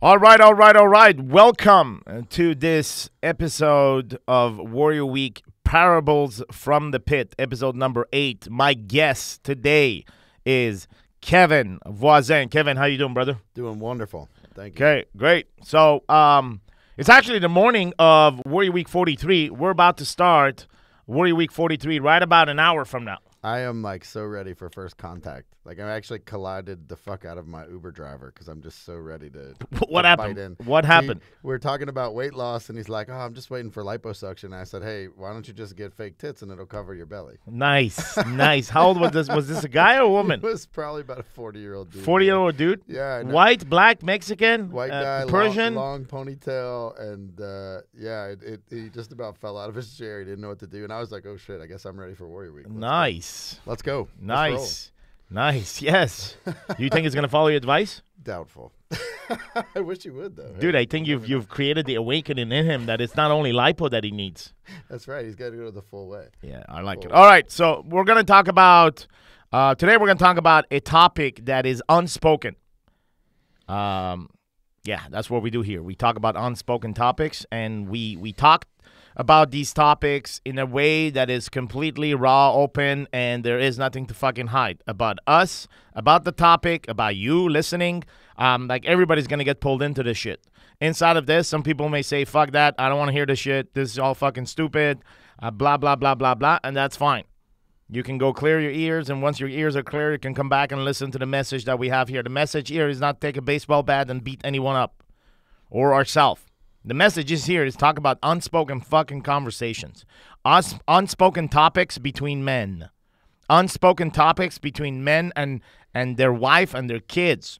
All right, all right, all right. Welcome to this episode of Warrior Week Parables from the Pit, episode number 8. My guest today is Kevin Voisin. Kevin, how you doing, brother? Doing wonderful. Thank you. Okay, great. So, it's actually the morning of Warrior Week 43. We're about to start Warrior Week 43 right about an hour from now. I am so ready for first contact. I actually collided the fuck out of my Uber driver because I'm just so ready to What happened? bite in. What happened? We were talking about weight loss, and he's like, "Oh, I'm just waiting for liposuction." I said, "Hey, why don't you just get fake tits and it'll cover your belly?" Nice, nice. How old was this? Was this a guy or a woman? It was probably about a 40-year-old dude. 40-year-old dude? Yeah. I know. White, black, Mexican? White guy, Persian? long ponytail, and he just about fell out of his chair. He didn't know what to do, and I was like, "Oh shit, I guess I'm ready for Warrior Week." Nice. Let's go. Nice. Nice. Yes. You think he's gonna follow your advice? Doubtful. I wish he would though. Dude, I think you've created the awakening in him that it's not only lipo that he needs. That's right. He's got to go the full way. Yeah, I like it. All right, so we're gonna talk about today. We're gonna talk about a topic that is unspoken. Yeah, that's what we do here. We talk about unspoken topics, and we talk about these topics in a way that is completely raw, open, and there is nothing to fucking hide about us, about the topic, about you listening. Everybody's going to get pulled into this shit. Inside of this, some people may say, fuck that, I don't want to hear this shit, this is all fucking stupid, blah, blah, blah, blah, blah, and that's fine. You can go clear your ears, and once your ears are clear, you can come back and listen to the message that we have here. The message here is not take a baseball bat and beat anyone up or ourselves. The message is here is talk about unspoken fucking conversations. Unspoken topics between men. Unspoken topics between men and their wife and their kids.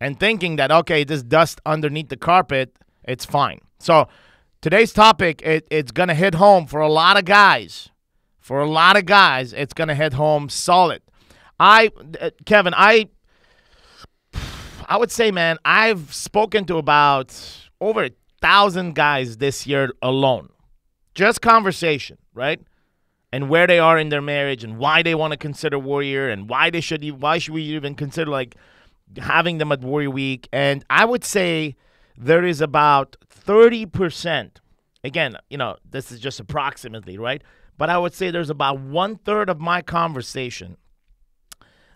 And thinking that, okay, this dust underneath the carpet, it's fine. So today's topic, it's going to hit home for a lot of guys. For a lot of guys, it's going to hit home solid. Kevin, I would say, man, I've spoken to about over 1,000 guys this year alone. Just conversation, right? And where they are in their marriage and why they want to consider Warrior and why should we even consider having them at Warrior Week. And I would say there is about 30%. Again, this is just approximately, right? But I would say there's about 1/3 of my conversation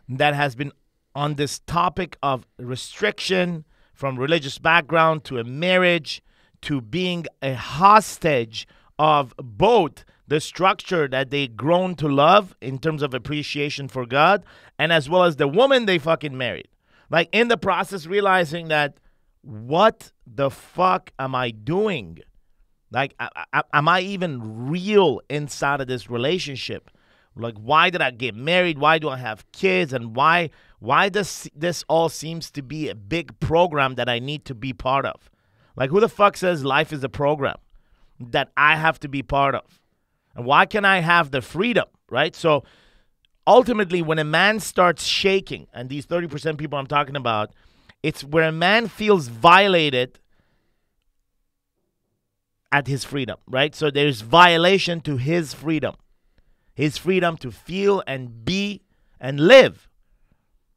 that has been on this topic of restriction from religious background to a marriage to being a hostage of both the structure that they've grown to love in terms of appreciation for God and as well as the woman they fucking married. In the process, realizing that what the fuck am I doing? Am I even real inside of this relationship? Why did I get married? Why do I have kids? And why does this all seems to be a big program that I need to be part of? Who the fuck says life is a program that I have to be part of? And why can I have the freedom, right? So ultimately, when a man starts shaking, and these 30% people I'm talking about, it's where a man feels violated at his freedom, right? So there's violation to his freedom to feel and be and live.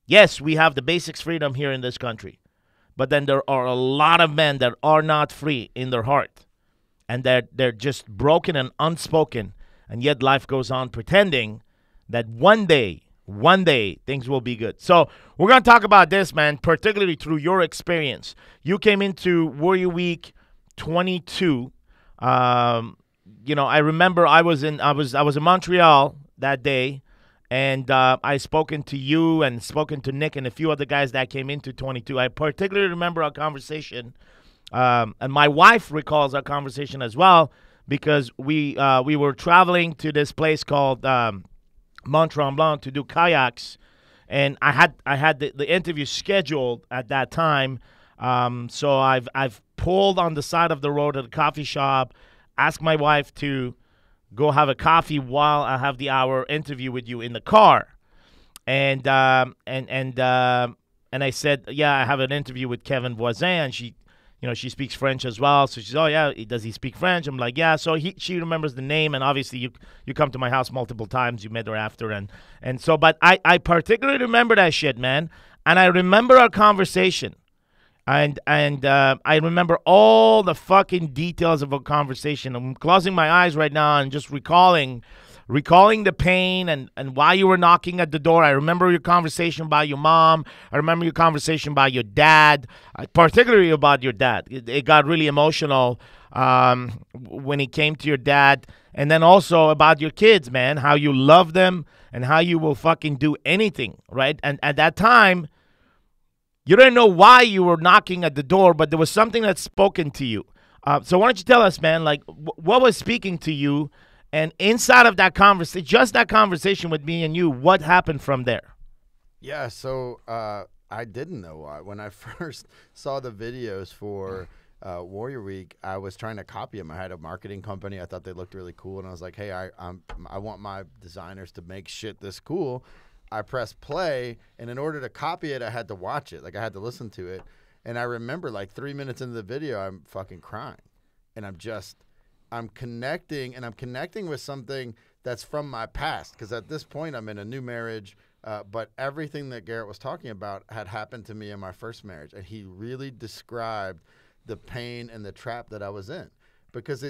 Yes, we have the basics freedom here in this country. But then there are a lot of men that are not free in their heart. And they're just broken and unspoken. And yet life goes on pretending that one day, things will be good. So we're going to talk about this, man, particularly through your experience. You came into Warrior Week 22. I remember I was in Montreal that day. And I spoken to you and spoken to Nick and a few other guys that came into 22. I particularly remember our conversation, and my wife recalls our conversation as well because we were traveling to this place called Mont Tremblant to do kayaks, and I had the interview scheduled at that time. So I've pulled on the side of the road at a coffee shop, asked my wife to go have a coffee while I have the hour interview with you in the car. And I said, yeah, I have an interview with Kevin Voisin. And she speaks French as well. So she's, oh, yeah, does he speak French? I'm like, yeah. So she remembers the name. And obviously you come to my house multiple times. You met her after. But I particularly remember that shit, man. And I remember our conversation. And I remember all the fucking details of a conversation. I'm closing my eyes right now and just recalling the pain and why you were knocking at the door. I remember your conversation about your mom. I remember your conversation about your dad, particularly about your dad. It got really emotional when he came to your dad. And then also about your kids, man, how you love them and how you will fucking do anything, right? And at that time, you didn't know why you were knocking at the door, but there was something that's spoken to you. So why don't you tell us, man, like what was speaking to you? And inside of that conversation, just that conversation with me and you, what happened from there? Yeah, so I didn't know why. When I first saw the videos for Warrior Week, I was trying to copy them. I had a marketing company. I thought they looked really cool, and I was like, hey, I want my designers to make shit this cool. I pressed play, and in order to copy it, I had to watch it. Like, I had to listen to it. And I remember, like, 3 minutes into the video, I'm fucking crying. And I'm connecting with something that's from my past. Because at this point, I'm in a new marriage. But everything that Garrett was talking about had happened to me in my first marriage. And he really described the pain and the trap that I was in. Because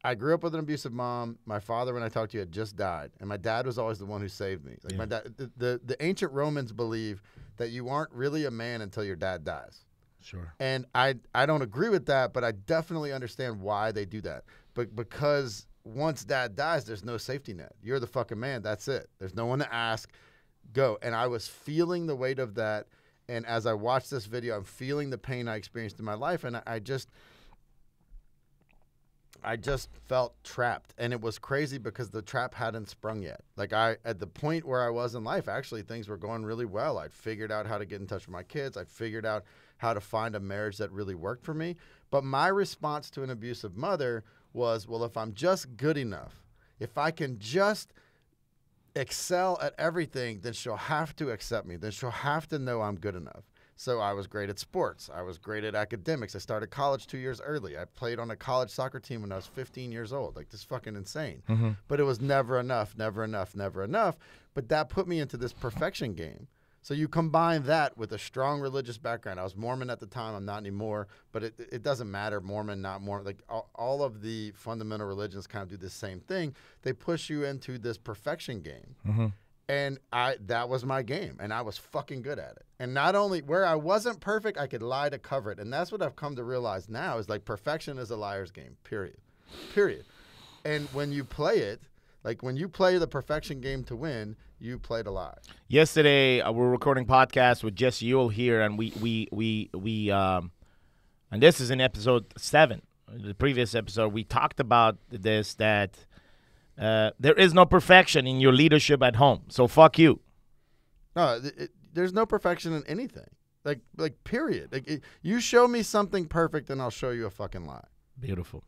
I grew up with an abusive mom. My father, when I talked to you, had just died. And my dad was always the one who saved me. Like, my dad, the ancient Romans believe that you aren't really a man until your dad dies. Sure. And I don't agree with that, but I definitely understand why they do that. But because once dad dies, there's no safety net. You're the fucking man. That's it. There's no one to ask. Go. And I was feeling the weight of that. And as I watched this video, I'm feeling the pain I experienced in my life. And I just felt trapped, and it was crazy because the trap hadn't sprung yet. Like, at the point where I was in life, actually things were going really well. I'd figured out how to get in touch with my kids. I'd figured out how to find a marriage that really worked for me. But my response to an abusive mother was, well, if I'm just good enough, if I can just excel at everything, then she'll have to accept me. Then she'll have to know I'm good enough. So I was great at sports. I was great at academics. I started college 2 years early. I played on a college soccer team when I was 15 years old. Like, this is fucking insane. Mm-hmm. But it was never enough, never enough, never enough. But that put me into this perfection game. So you combine that with a strong religious background. I was Mormon at the time. I'm not anymore. But it doesn't matter, Mormon, not Mormon. Like, all of the fundamental religions kind of do the same thing. They push you into this perfection game. Mm-hmm. And that was my game, and I was fucking good at it. And not only where I wasn't perfect, I could lie to cover it. And that's what I've come to realize now is, like, perfection is a liar's game, period. And when you play it, like, when you play the perfection game to win, you played a lie. Yesterday, we're recording podcast with Jesse Yule here, and we and this is in episode 7, the previous episode. We talked about this, that there is no perfection in your leadership at home. So fuck you. No, there's no perfection in anything. Like period. Like, you show me something perfect, and I'll show you a fucking lie. Beautiful.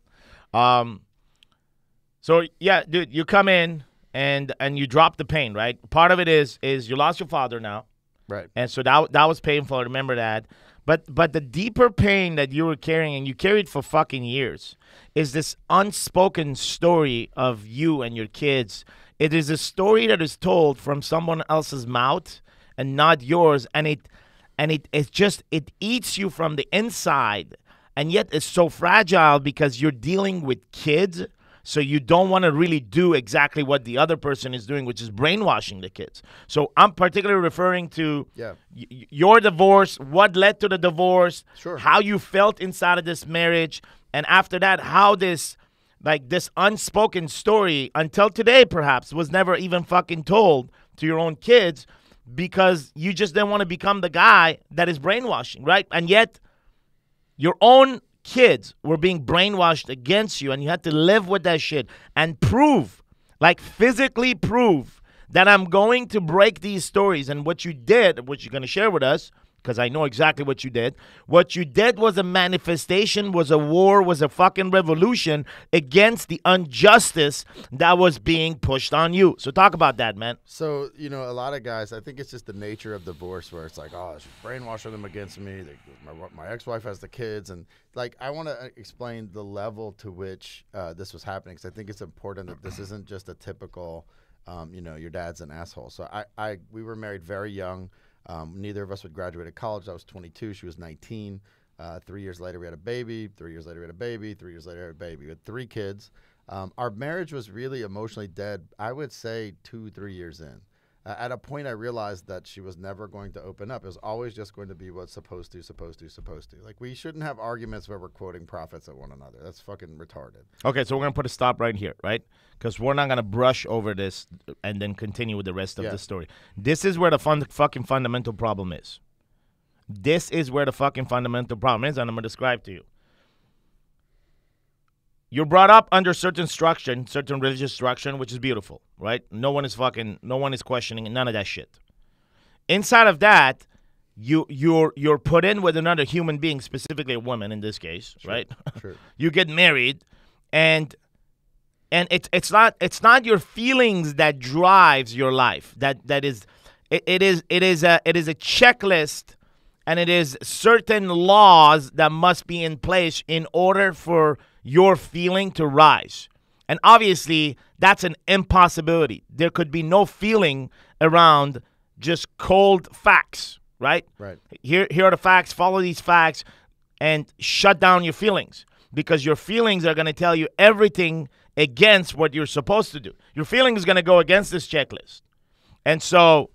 So yeah, dude, you come in and you drop the pain, right? Part of it is you lost your father now, right? And so that was painful. I remember that. But the deeper pain that you were carrying, and you carried for fucking years, is this unspoken story of you and your kids. It is a story that is told from someone else's mouth and not yours, and it eats you from the inside, and yet it's so fragile because you're dealing with kids. So you don't want to really do exactly what the other person is doing, which is brainwashing the kids. So I'm particularly referring to your divorce, what led to the divorce, sure, how you felt inside of this marriage, and after that, how this unspoken story, until today perhaps, was never even fucking told to your own kids because you just didn't want to become the guy that is brainwashing, right? And yet your own kids were being brainwashed against you, and you had to live with that shit and prove, like physically prove, that I'm going to break these stories. And what you did, what you're going to share with us, because I know exactly what you did. What you did was a manifestation, was a war, was a fucking revolution against the injustice that was being pushed on you. So talk about that, man. So, a lot of guys, I think it's just the nature of divorce where it's like, oh, she's brainwashing them against me. My ex-wife has the kids. And, like, I want to explain the level to which this was happening, because I think it's important that this isn't just a typical, your dad's an asshole. So we were married very young. Neither of us had graduated college. I was 22. She was 19. 3 years later, we had a baby. 3 years later, we had a baby. 3 years later, we had a baby. We had 3 kids. Our marriage was really emotionally dead, I would say 2-3 years in. At a point, I realized that she was never going to open up. It was always just going to be what's supposed to. Like, we shouldn't have arguments where we're quoting prophets at one another. That's fucking retarded. Okay, so we're going to put a stop right here, right? Because we're not going to brush over this and then continue with the rest of the story. This is where the fucking fundamental problem is. This is where the fucking fundamental problem is, and I'm going to describe to you. You're brought up under certain religious instruction, which is beautiful, right? No one is questioning none of that shit. Inside of that, you're put in with another human being, specifically a woman in this case, right? Sure. You get married, and it's not your feelings that drives your life. It is a checklist, and it is certain laws that must be in place in order for your feeling to rise. And obviously, that's an impossibility. There could be no feeling around just cold facts, right? Right. Here are the facts. Follow these facts and shut down your feelings, because your feelings are going to tell you everything against what you're supposed to do. Your feeling is going to go against this checklist. And so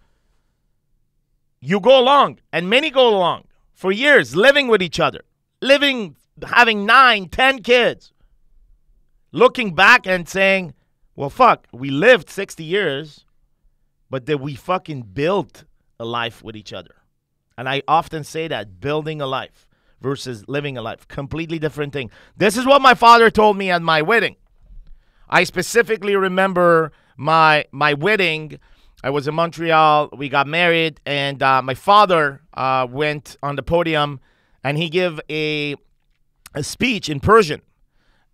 you go along, and many go along for years, living with each other, having 9, 10 kids, looking back and saying, well, fuck, we lived 60 years, but then we fucking built a life with each other. And I often say that, building a life versus living a life, completely different thing. This is what my father told me at my wedding. I specifically remember my wedding. I was in Montreal. We got married, and my father went on the podium, and he gave a speech in Persian.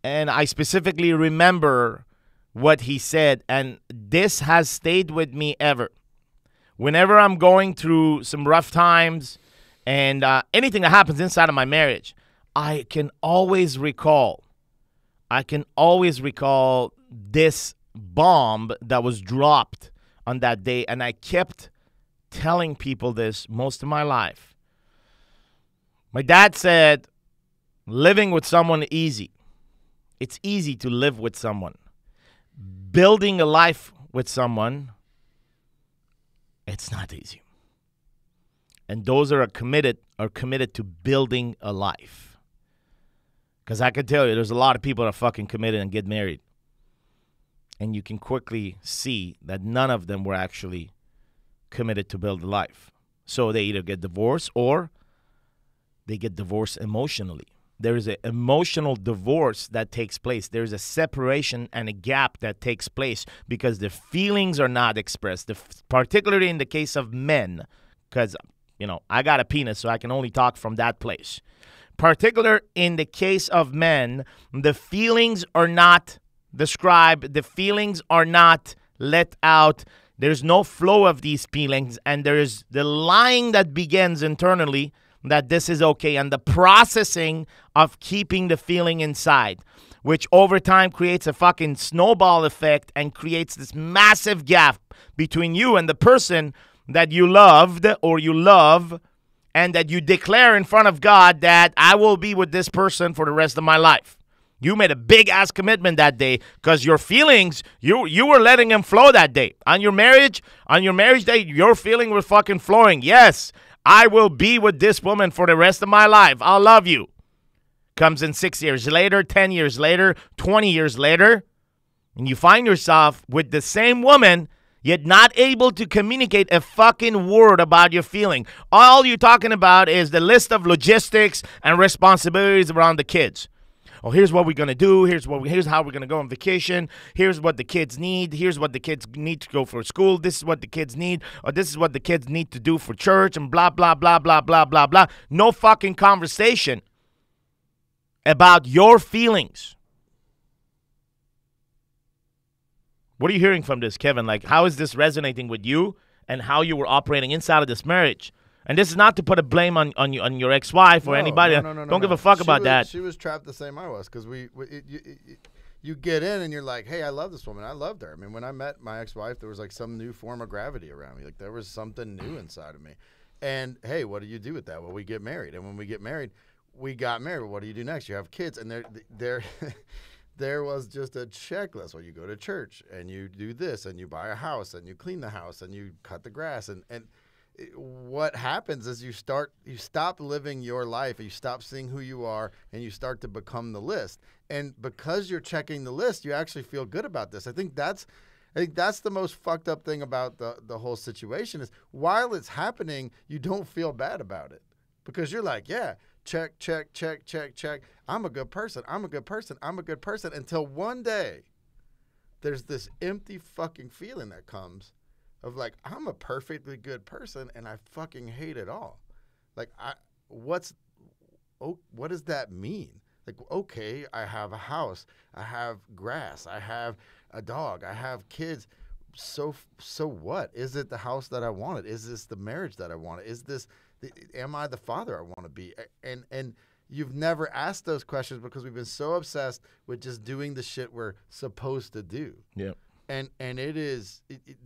And I specifically remember what he said, and this has stayed with me ever. Whenever I'm going through some rough times and anything that happens inside of my marriage, I can always recall this bomb that was dropped on that day, and I kept telling people this most of my life. My dad said, living with someone is easy. It's easy to live with someone. Building a life with someone, it's not easy. And those are committed to building a life. Because I can tell you, there's a lot of people that are fucking committed and get married. And you can quickly see that none of them were actually committed to build a life. So they either get divorced or they get divorced emotionally. There is an emotional divorce that takes place. There's a separation and a gap that takes place because the feelings are not expressed, particularly in the case of men, because, I got a penis, so I can only talk from that place. Particular in the case of men, the feelings are not described. The feelings are not let out. There's no flow of these feelings, and there's the lying that begins internally that this is okay, and the processing of keeping the feeling inside, which over time creates a fucking snowball effect and creates this massive gap between you and the person that you loved or you love, and that you declare in front of God that I will be with this person for the rest of my life. You made a big-ass commitment that day because your feelings, you were letting them flow that day. On your marriage day, your feeling was fucking flowing. Yes, I will be with this woman for the rest of my life. I'll love you. Comes in 6 years later, 10 years later, 20 years later, and you find yourself with the same woman, yet not able to communicate a fucking word about your feeling. All you're talking about is the list of logistics and responsibilities around the kids. Oh, here's what we're going to do. Here's how we're going to go on vacation. Here's what the kids need. Here's what the kids need to go for school. This is what the kids need. Or this is what the kids need to do for church, and blah, blah, blah, blah, blah, blah, blah. No fucking conversation about your feelings. What are you hearing from this, Kevin? Like, how is this resonating with you and how you were operating inside of this marriage? And this is not to put a blame on your ex-wife or anybody. Don't give a fuck about that. She was trapped the same I was, because you get in and you're like, hey, I love this woman. I loved her. I mean, when I met my ex-wife, there was like some new form of gravity around me. Like, there was something new inside of me. And hey, what do you do with that? Well, we get married, and when we get married, we got married. Well, what do you do next? You have kids, and there was just a checklist. Well, you go to church, and you do this, and you buy a house, and you clean the house, and you cut the grass, and what happens is you stop living your life, and you stop seeing who you are, and you start to become the list. And because you're checking the list, you actually feel good about this. I think that's the most fucked up thing about the whole situation is while it's happening, you don't feel bad about it because you're like, yeah, check, check, check, check, check. I'm a good person. I'm a good person. I'm a good person. Until one day there's this empty fucking feeling that comes of like, I'm a perfectly good person and I fucking hate it all. Like, what does that mean? Like, okay, I have a house, I have grass, I have a dog, I have kids. So what? Is it the house that I wanted? Is this the marriage that I wanted? Am I the father I want to be? And you've never asked those questions because we've been so obsessed with just doing the shit we're supposed to do. Yeah. And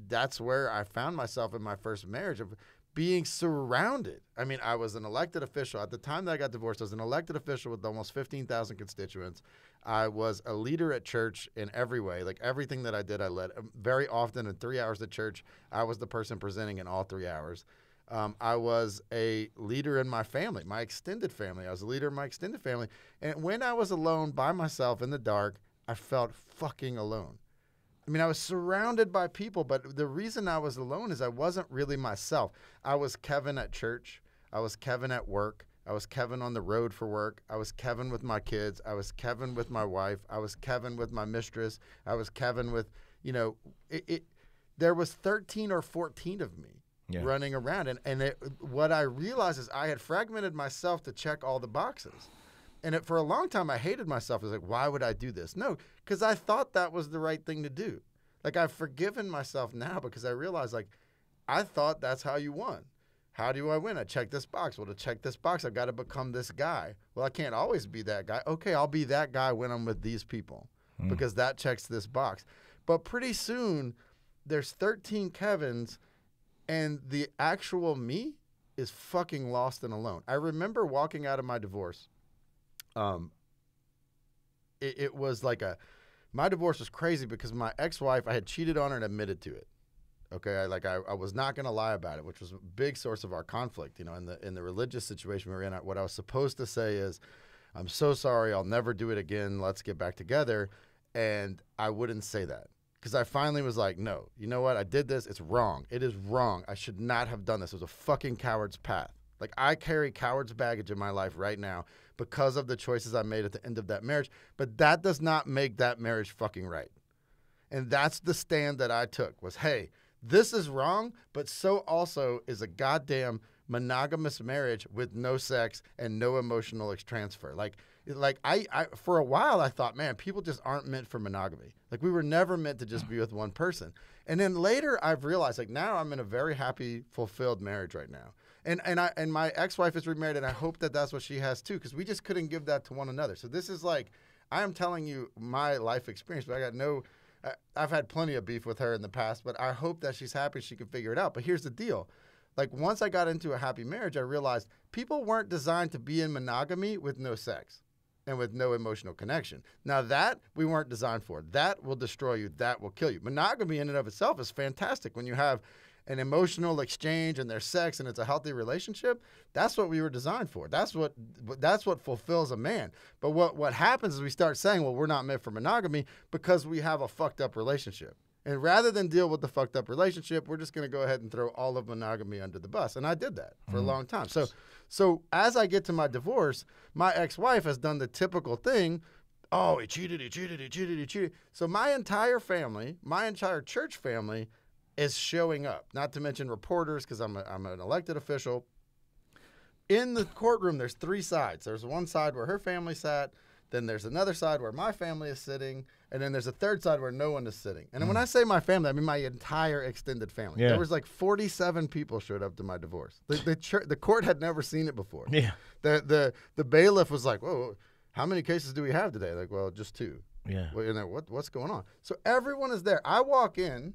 that's where I found myself in my first marriage of being surrounded. I mean, I was an elected official. At the time that I got divorced, I was an elected official with almost 15,000 constituents. I was a leader at church in every way. Like everything that I did, I led. Very often in 3 hours at church, I was the person presenting in all 3 hours. I was a leader in my family, my extended family. I was a leader in my extended family. And when I was alone by myself in the dark, I felt fucking alone. I mean, I was surrounded by people, but the reason I was alone is I wasn't really myself. I was Kevin at church. I was Kevin at work. I was Kevin on the road for work. I was Kevin with my kids. I was Kevin with my wife. I was Kevin with my mistress. I was Kevin with, there was 13 or 14 of me running around. And what I realized is I had fragmented myself to check all the boxes. And for a long time, I hated myself. I was like, why would I do this? No, because I thought that was the right thing to do. Like, I've forgiven myself now because I realized, like, I thought that's how you won. How do I win? I check this box. Well, to check this box, I've got to become this guy. Well, I can't always be that guy. Okay, I'll be that guy when I'm with these people because that checks this box. But pretty soon, there's 13 Kevins, and the actual me is fucking lost and alone. I remember walking out of my divorce. It was like my divorce was crazy because my ex-wife, I had cheated on her and admitted to it. Okay. I was not going to lie about it, which was a big source of our conflict, in the religious situation we were in. What I was supposed to say is, I'm so sorry. I'll never do it again. Let's get back together. And I wouldn't say that because I finally was like, no, you know what? I did this. It's wrong. It is wrong. I should not have done this. It was a fucking coward's path. Like, I carry coward's baggage in my life right now because of the choices I made at the end of that marriage. But that does not make that marriage fucking right. And that's the stand that I took was, hey, this is wrong, but so also is a goddamn monogamous marriage with no sex and no emotional transfer. Like I for a while I thought, man, people just aren't meant for monogamy. Like, we were never meant to just be with one person. And then later I've realized, like, now I'm in a very happy, fulfilled marriage right now. And my ex-wife is remarried, and I hope that that's what she has too, because we just couldn't give that to one another. So this is like, I am telling you my life experience, but I've had plenty of beef with her in the past, but I hope that she's happy she can figure it out. But here's the deal. Like, once I got into a happy marriage, I realized people weren't designed to be in monogamy with no sex and with no emotional connection. Now, that we weren't designed for. That will destroy you. That will kill you. Monogamy in and of itself is fantastic when you have an emotional exchange and there's sex and it's a healthy relationship. That's what we were designed for. That's what fulfills a man. But what happens is we start saying, well, we're not meant for monogamy because we have a fucked up relationship. And rather than deal with the fucked up relationship, we're just going to go ahead and throw all of monogamy under the bus. And I did that for a long time. So as I get to my divorce, my ex-wife has done the typical thing. Oh, he cheated. So my entire family, my entire church family is showing up, not to mention reporters, because I'm an elected official. In the courtroom, there's 3 sides. There's one side where her family sat, then there's another side where my family is sitting, and then there's a third side where no one is sitting. And when I say my family, I mean my entire extended family. Yeah. There was like 47 people showed up to my divorce. The court had never seen it before. Yeah. The bailiff was like, whoa, how many cases do we have today? Like, well, just 2. Yeah. Well, what's going on? So everyone is there. I walk in.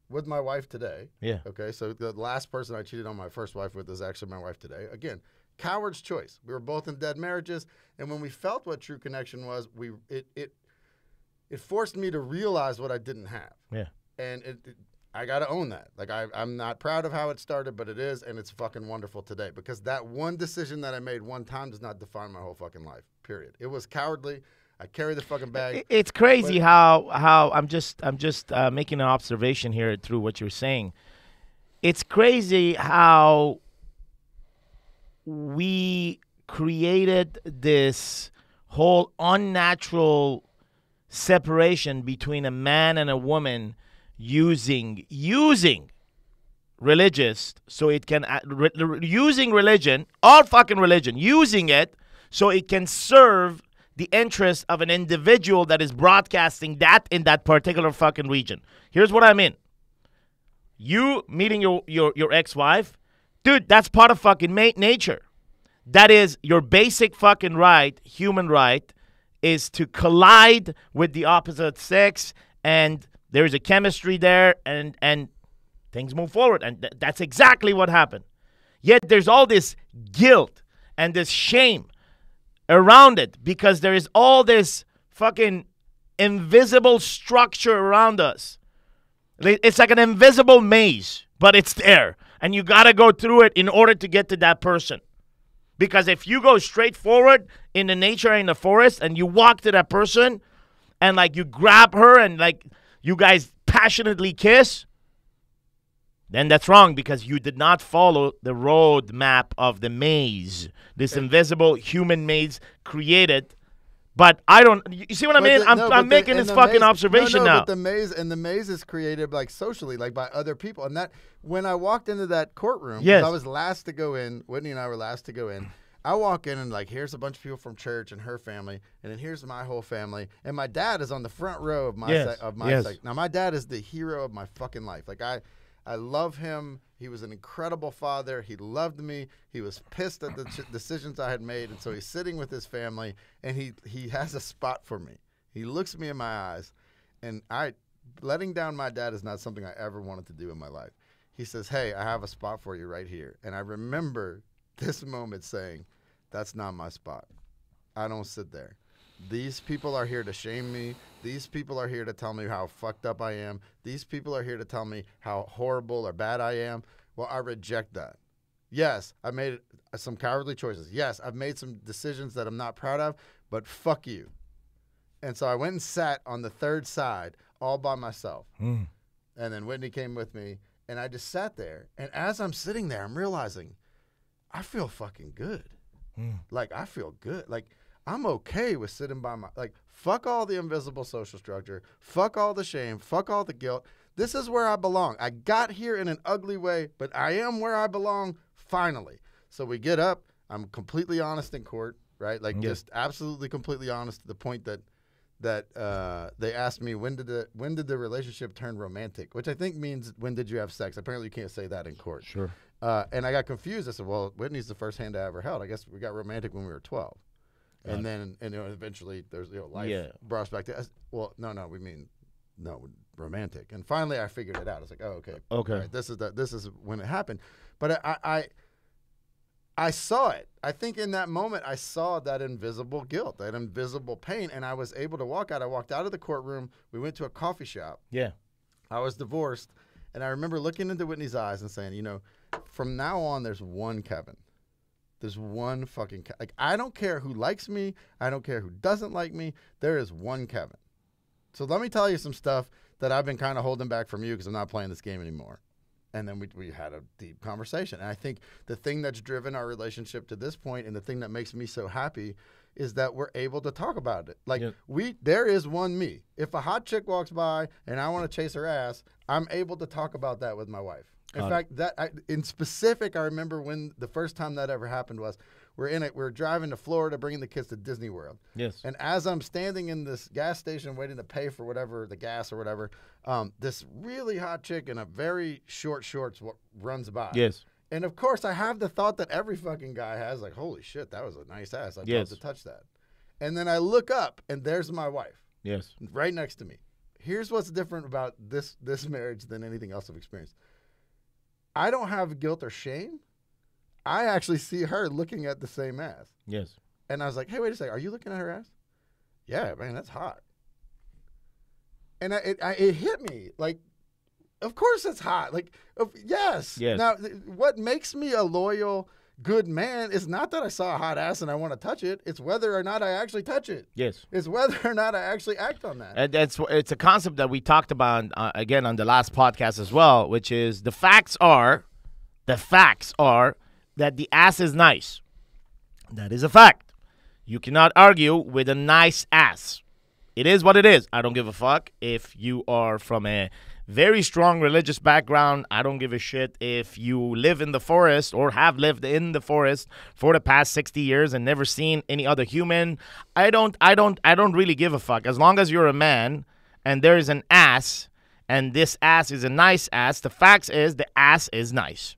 with my wife today. Yeah. Okay, so the last person I cheated on my first wife with is actually my wife today. Again, coward's choice. We were both in dead marriages, and when we felt what true connection was, it forced me to realize what I didn't have. Yeah. And I got to own that. Like, I'm not proud of how it started, but it is, and it's fucking wonderful today. Because that one decision that I made one time does not define my whole fucking life, period. It was cowardly. I carry the fucking bag. It's crazy how I'm just making an observation here through what you're saying. It's crazy how we created this whole unnatural separation between a man and a woman using religious so it can using religion, all fucking religion, using it so it can serve the interest of an individual that is broadcasting that in that particular fucking region. Here's what I mean. You meeting your ex-wife, dude, that's part of fucking nature. That is your basic fucking right, human right, is to collide with the opposite sex, and there's a chemistry there, and things move forward. And that's exactly what happened. Yet there's all this guilt and this shame around it because there is all this fucking invisible structure around us. It's like an invisible maze, but it's there. And you got to go through it in order to get to that person. Because if you go straight forward in the nature in the forest and you walk to that person and like you grab her and like you guys passionately kiss, then that's wrong because you did not follow the road map of the maze, this invisible human maze created. But I don't. You see what I mean? I'm making this fucking observation now. But the maze is created like socially, like by other people. And that when I walked into that courtroom, yes. I was last to go in. Whitney and I were last to go in. I walk in and like here's a bunch of people from church and her family, and then here's my whole family, and my dad is on the front row of my sect. Now my dad is the hero of my fucking life. Like I love him. He was an incredible father. He loved me. He was pissed at the decisions I had made, and so he's sitting with his family, and he has a spot for me. He looks me in my eyes, and letting down my dad is not something I ever wanted to do in my life. He says, "Hey, I have a spot for you right here," and I remember this moment saying, "That's not my spot. I don't sit there. These people are here to shame me. These people are here to tell me how fucked up I am. These people are here to tell me how horrible or bad I am." Well, I reject that. Yes, I made some cowardly choices. Yes, I've made some decisions that I'm not proud of, but fuck you. And so I went and sat on the third side all by myself. And then Whitney came with me, and I just sat there. And as I'm sitting there, I'm realizing I feel fucking good. Like, I feel good. Like, I'm okay with sitting by like, fuck all the invisible social structure. Fuck all the shame. Fuck all the guilt. This is where I belong. I got here in an ugly way, but I am where I belong finally. So we get up. I'm completely honest in court, right? Like, just absolutely completely honest to the point that they asked me, when did the relationship turn romantic? Which I think means, when did you have sex? Apparently you can't say that in court. Sure. And I got confused. I said, well, Whitney's the first hand I ever held. I guess we got romantic when we were 12. And then, eventually there's, life brought us back to, no, we mean, romantic. And finally I figured it out. I was like, oh, okay. Right, this is when it happened. But I saw it. I think in that moment I saw that invisible guilt, that invisible pain, and I was able to walk out. I walked out of the courtroom. We went to a coffee shop. Yeah. I was divorced. And I remember looking into Whitney's eyes and saying, from now on, there's one Kevin. There's one fucking Kevin. Like, I don't care who likes me. I don't care who doesn't like me. There is one Kevin. So let me tell you some stuff that I've been kind of holding back from you because I'm not playing this game anymore. And then we had a deep conversation. And I think the thing that's driven our relationship to this point, and the thing that makes me so happy, is that we're able to talk about it. Like, there is one me. If a hot chick walks by and I want to chase her ass, I'm able to talk about that with my wife. In fact, in specific, I remember when the first time that ever happened was we're driving to Florida, bringing the kids to Disney World. Yes. And as I'm standing in this gas station waiting to pay for whatever, the gas or whatever, this really hot chick in a very short shorts runs by. Yes. And of course, I have the thought that every fucking guy has, like, holy shit, that was a nice ass. I'd love to touch that. And then I look up, and there's my wife. Yes. Right next to me. here's what's different about this marriage than anything else I've experienced. I don't have guilt or shame. I actually see her looking at the same ass. Yes. And I was like, hey, wait a second. Are you looking at her ass? Yeah, man, that's hot. And it hit me. Like, of course it's hot. Like, yes. Now, what makes me a loyal, good man is not that I saw a hot ass and I want to touch it. It's whether or not I actually touch it. Yes. It's whether or not I actually act on that. And it's a concept that we talked about, again, on the last podcast as well, which is the facts are that the ass is nice. That is a fact. You cannot argue with a nice ass. It is what it is. I don't give a fuck if you are from a very strong religious background. I don't give a shit if you live in the forest or have lived in the forest for the past 60 years and never seen any other human. I don't really give a fuck. As long as you're a man and there is an ass and this ass is a nice ass, the fact is the ass is nice.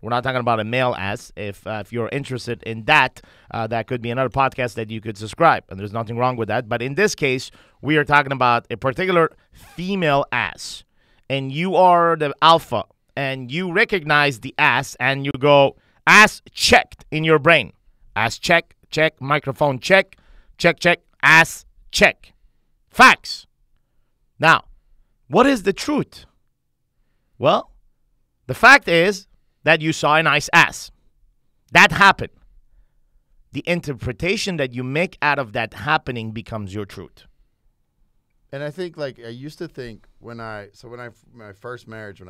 We're not talking about a male ass. If you're interested in that, that could be another podcast that you could subscribe, and there's nothing wrong with that. But in this case, we are talking about a particular female ass, and you are the alpha, and you recognize the ass, and you go, ass checked in your brain. Ass check, microphone check, ass check. Facts. Now, what is the truth? Well, the fact is that you saw a nice ass. That happened. The interpretation that you make out of that happening becomes your truth. And I think, like, I used to think my first marriage,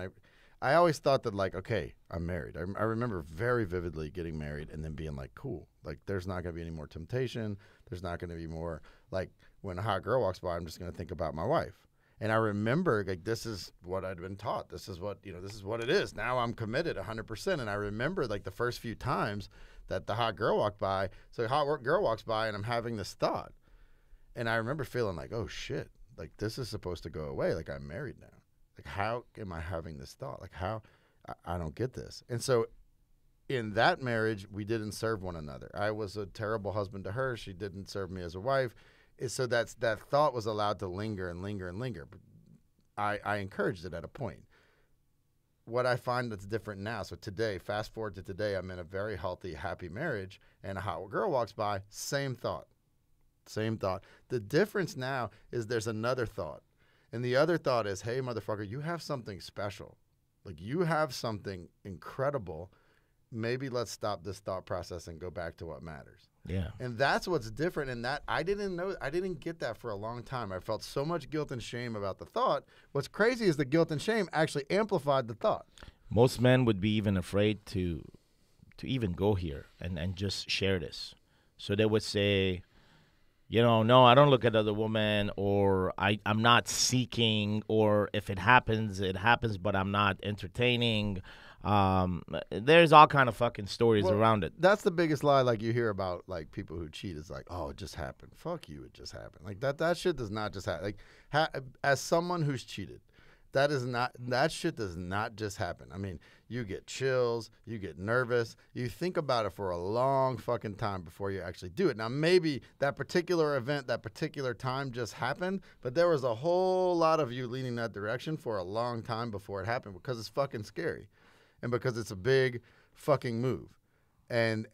I always thought that, like, okay, I'm married. I remember very vividly getting married and then being like, cool. Like, there's not going to be any more temptation. There's not going to be more, like, when a hot girl walks by, I'm just going to think about my wife. And I remember, like, this is what I'd been taught. This is what it is. Now I'm committed 100%. And I remember, like, the first few times that the hot girl walked by. So the hot girl walks by and I'm having this thought. And I remember feeling like, oh, shit. Like, this is supposed to go away. Like, I'm married now. Like, how am I having this thought? Like, how? I don't get this. And so in that marriage, we didn't serve one another. I was a terrible husband to her. She didn't serve me as a wife. So that thought was allowed to linger and linger and linger. But I encouraged it at a point. What I find that's different now, so today, fast forward to today, I'm in a very healthy, happy marriage, and a hot girl walks by, same thought. Same thought. The difference now is there's another thought. And the other thought is, hey, motherfucker, you have something special. Like, you have something incredible. Maybe let's stop this thought process and go back to what matters. Yeah. And that's what's different in that I didn't get that for a long time. I felt so much guilt and shame about the thought. What's crazy is the guilt and shame actually amplified the thought. Most men would be even afraid to even go here and just share this. So they would say, no, I don't look at other women, or I'm not seeking, or if it happens, but I'm not entertaining. There's all kind of fucking stories around it. That's the biggest lie, like, you hear about, like, people who cheat. Is like, oh, it just happened. Fuck you, it just happened. Like, that shit does not just happen. Like, as someone who's cheated, that shit does not just happen. I mean, you get chills, you get nervous, you think about it for a long fucking time before you actually do it. Now, maybe that particular event, that particular time just happened, but there was a whole lot of you leaning that direction for a long time before it happened, because it's fucking scary. And because it's a big fucking move. And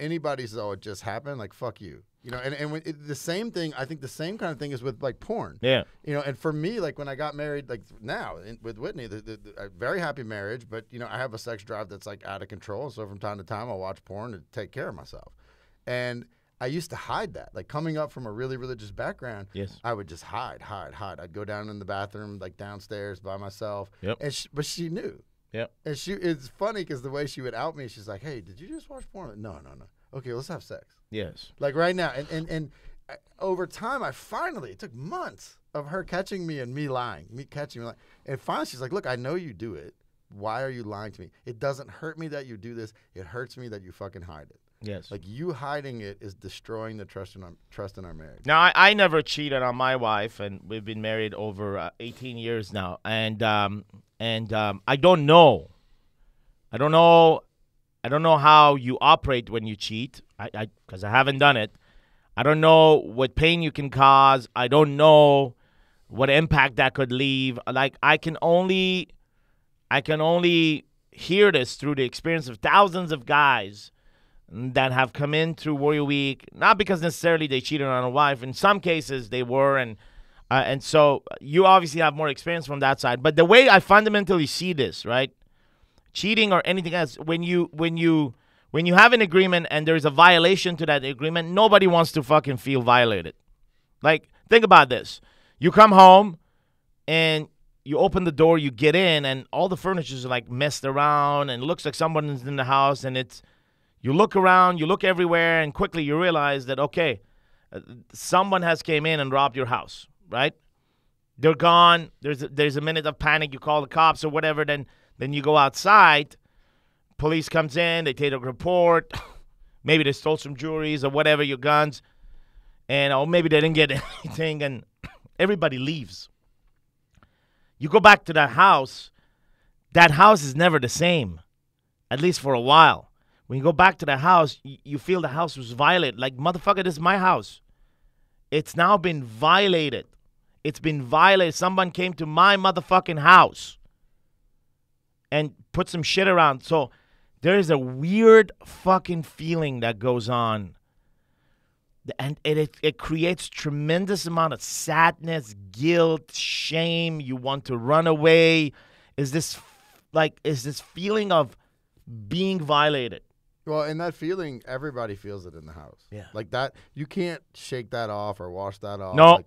anybody says, oh, it just happened, like, fuck you. And when the same thing, I think the same kind of thing is with, like, porn. Yeah. And for me, like, when I got married, like, now with Whitney, a very happy marriage, but, I have a sex drive that's, like, out of control. So from time to time, I'll watch porn to take care of myself. And I used to hide that. Like, coming up from a really religious background, yes, I would just hide. I'd go down in the bathroom, like, downstairs by myself. Yep. But she knew. Yeah. And it's funny because the way she would out me, she's like, hey, did you just watch porn? No. Okay, let's have sex. Yes. Like, right now. And over time, it took months of her catching me and me lying, me catching me lying. And finally, she's like, look, I know you do it. Why are you lying to me? It doesn't hurt me that you do this. It hurts me that you fucking hide it. Yes. Like, you hiding it is destroying the trust in our marriage. Now, I never cheated on my wife, and we've been married over 18 years now. And I don't know. I don't know how you operate when you cheat. Because I haven't done it. I don't know what pain you can cause. I don't know what impact that could leave. Like I can only hear this through the experience of thousands of guys that have come in through Warrior Week, not because necessarily they cheated on a wife. In some cases, they were, and so you obviously have more experience from that side. But the way I fundamentally see this, right, cheating or anything else, when you have an agreement and there's a violation to that agreement, nobody wants to fucking feel violated. Like, think about this: you come home and you open the door, you get in, and all the furniture is like messed around, and it looks like someone's in the house, and you look around, you look everywhere, and quickly you realize that, okay, someone has came in and robbed your house, right? They're gone. There's a minute of panic. You call the cops or whatever. Then you go outside. Police comes in. They take a report. Maybe they stole some jewelries or whatever, your guns. And maybe they didn't get anything, and everybody leaves. You go back to that house. That house is never the same, at least for a while. When you go back to the house, you feel the house was violated. Like, motherfucker, this is my house. It's now been violated. It's been violated. Someone came to my motherfucking house and put some shit around. So there is a weird fucking feeling that goes on. And it creates tremendous amount of sadness, guilt, shame. You want to run away. Is this feeling of being violated? Well, and that feeling, everybody feels it in the house. Yeah. Like that, you can't shake that off or wash that off. No.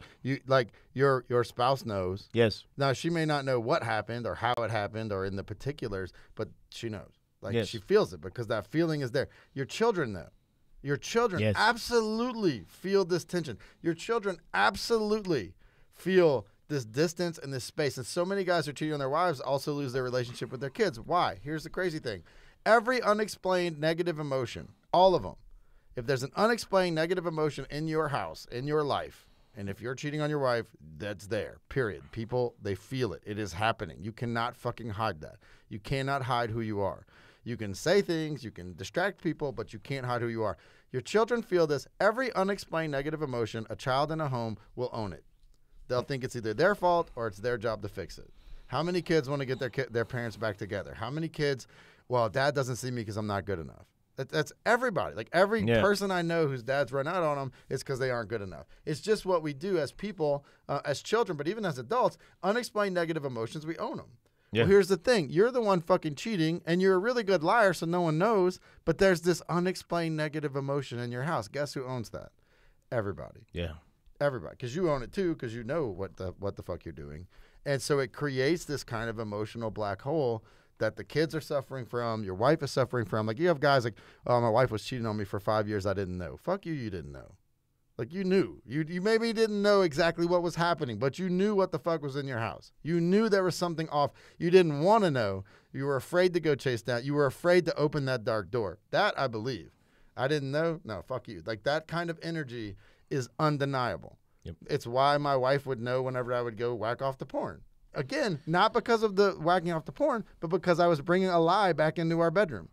Your spouse knows. Yes. Now, she may not know what happened or how it happened or in the particulars, but she knows. Like, yes. She feels it because that feeling is there. Your children know. Your children yes. absolutely feel this tension. Your children absolutely feel this distance and this space. And so many guys who are cheating on their wives also lose their relationship with their kids. Why? Here's the crazy thing. Every unexplained negative emotion, all of them, if there's an unexplained negative emotion in your house, in your life, and if you're cheating on your wife, that's there, period. People, they feel it. It is happening. You cannot fucking hide that. You cannot hide who you are. You can say things, you can distract people, but you can't hide who you are. Your children feel this. Every unexplained negative emotion, a child in a home will own it. They'll think it's either their fault or it's their job to fix it. How many kids want to get their parents back together? How many kids, well, dad doesn't see me because I'm not good enough. That's everybody. Like every person I know whose dad's run out on them, it's because they aren't good enough. It's just what we do as people, as children, but even as adults, unexplained negative emotions, we own them. Yeah. Well, here's the thing. You're the one fucking cheating, and you're a really good liar, so no one knows, but there's this unexplained negative emotion in your house. Guess who owns that? Everybody. Yeah. Everybody. Because you own it, too, because you know what the fuck you're doing. And so it creates this kind of emotional black hole that the kids are suffering from, your wife is suffering from. Like, you have guys like, oh, my wife was cheating on me for 5 years. I didn't know. Fuck you, you didn't know. Like, you knew. You maybe didn't know exactly what was happening, but you knew what the fuck was in your house. You knew there was something off. You didn't want to know. You were afraid to go chase that. You were afraid to open that dark door. That, I believe. I didn't know? No, fuck you. Like, that kind of energy is undeniable. Yep. It's why my wife would know whenever I would go whack off the porn. Again, not because of the whacking off the porn, but because I was bringing a lie back into our bedroom.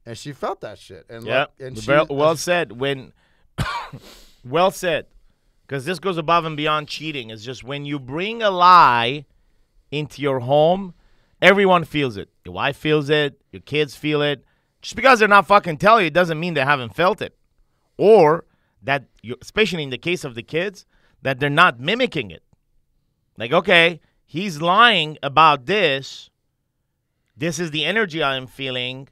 And she felt that shit. And yeah, well said. Well said, because this goes above and beyond cheating. It's just when you bring a lie into your home, everyone feels it. Your wife feels it. Your kids feel it. Just because they're not fucking telling you doesn't mean they haven't felt it. Or that, especially in the case of the kids, that they're not mimicking it. Like, okay, he's lying about this. This is the energy I'm feeling.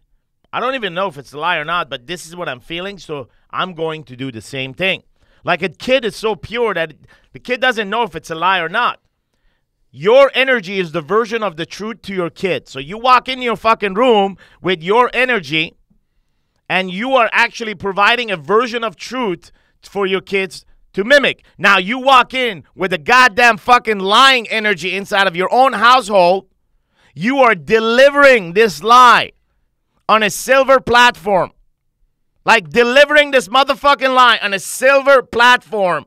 I don't even know if it's a lie or not, but this is what I'm feeling, so I'm going to do the same thing. Like, a kid is so pure that the kid doesn't know if it's a lie or not. Your energy is the version of the truth to your kid. So you walk in your fucking room with your energy, and you are actually providing a version of truth for your kids to mimic. Now, you walk in with a goddamn fucking lying energy inside of your own household. You are delivering this lie on a silver platform. Like, delivering this motherfucking lie on a silver platform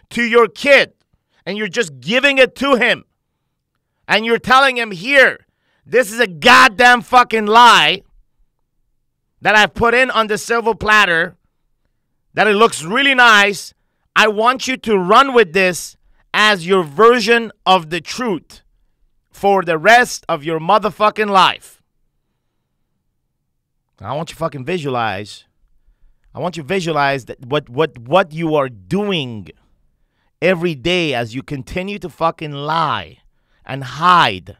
to your kid. And you're just giving it to him. And you're telling him, here, this is a goddamn fucking lie that I've put in on the silver platter, that it looks really nice. I want you to run with this as your version of the truth for the rest of your motherfucking life. I want you to fucking visualize. I want you to visualize that what you are doing every day as you continue to fucking lie and hide.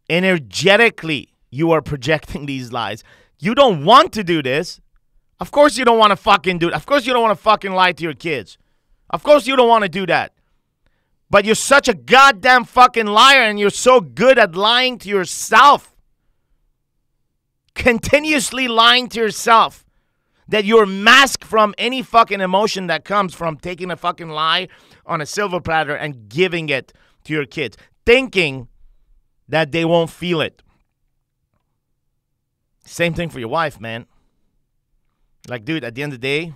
Energetically, you are projecting these lies. You don't want to do this. Of course you don't want to fucking do it. Of course you don't want to fucking lie to your kids. Of course you don't want to do that. But you're such a goddamn fucking liar, and you're so good at lying to yourself. Continuously lying to yourself that you're masked from any fucking emotion that comes from taking a fucking lie on a silver platter and giving it to your kids, thinking that they won't feel it. Same thing for your wife, man. Like, dude, at the end of the day,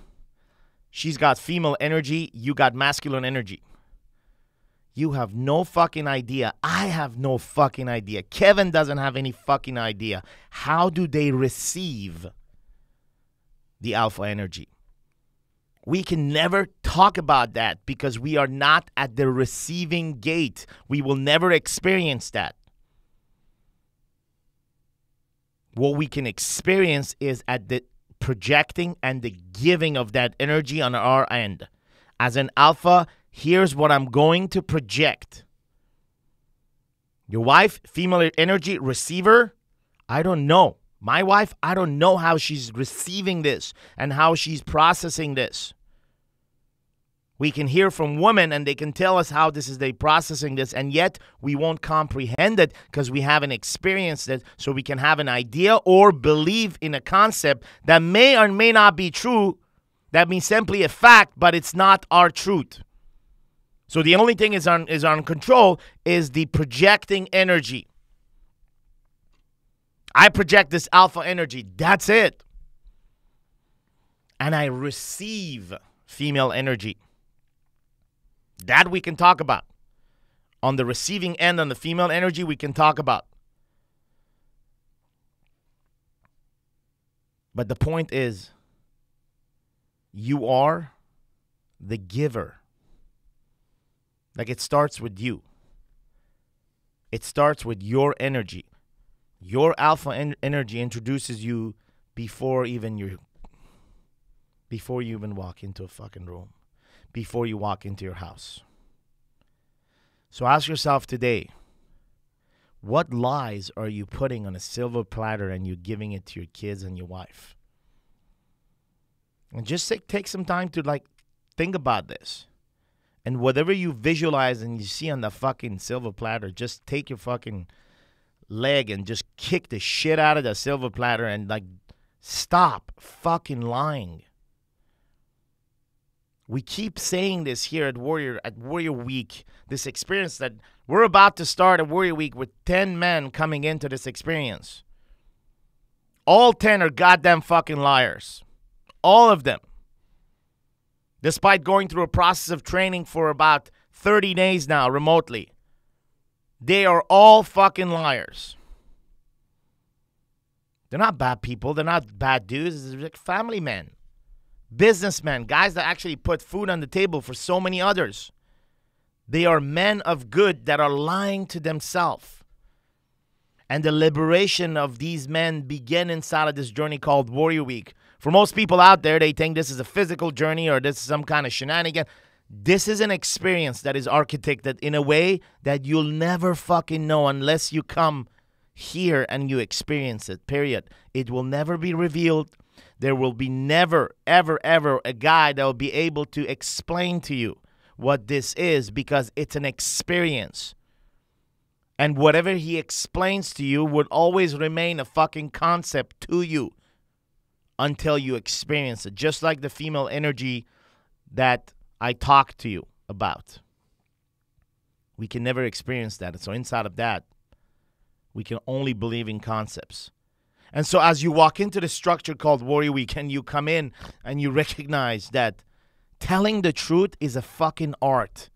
she's got female energy, you got masculine energy. You have no fucking idea. I have no fucking idea. Kevin doesn't have any fucking idea. How do they receive the alpha energy? We can never talk about that because we are not at the receiving gate. We will never experience that. What we can experience is at the projecting and the giving of that energy on our end. As an alpha, here's what I'm going to project. Your wife, female energy receiver, I don't know. My wife, I don't know how she's receiving this and how she's processing this. We can hear from women and they can tell us how they processing this, and yet we won't comprehend it because we haven't experienced it, so we can have an idea or believe in a concept that may or may not be true. That means simply a fact, but it's not our truth. So the only thing is on control is the projecting energy. I project this alpha energy. That's it. And I receive female energy. That we can talk about. On the receiving end, on the female energy, we can talk about. But the point is, you are the giver. Like, it starts with you. It starts with your energy. Your alpha energy introduces you before you even walk into a fucking room. Before you walk into your house. So ask yourself today, what lies are you putting on a silver platter and you're giving it to your kids and your wife? And just take some time to think about this. And whatever you visualize and you see on the fucking silver platter, just take your fucking leg and just kick the shit out of the silver platter and stop fucking lying. We keep saying this here at Warrior Week, this experience that we're about to start at Warrior Week with 10 men coming into this experience. All 10 are goddamn fucking liars. All of them. Despite going through a process of training for about 30 days now remotely. They are all fucking liars. They're not bad people. They're not bad dudes. They're like family men. Businessmen, guys that actually put food on the table for so many others. They are men of good that are lying to themselves. And the liberation of these men begin inside of this journey called Warrior Week. For most people out there, they think this is a physical journey or this is some kind of shenanigan. This is an experience that is architected in a way that you'll never fucking know unless you come here and you experience it, period. It will never be revealed. There will be never, ever, ever a guy that will be able to explain to you what this is because it's an experience. And whatever he explains to you would always remain a fucking concept to you until you experience it. Just like the female energy that I talked to you about. We can never experience that. So inside of that, we can only believe in concepts. And so as you walk into the structure called Warrior Week and you come in and you recognize that telling the truth is a fucking art,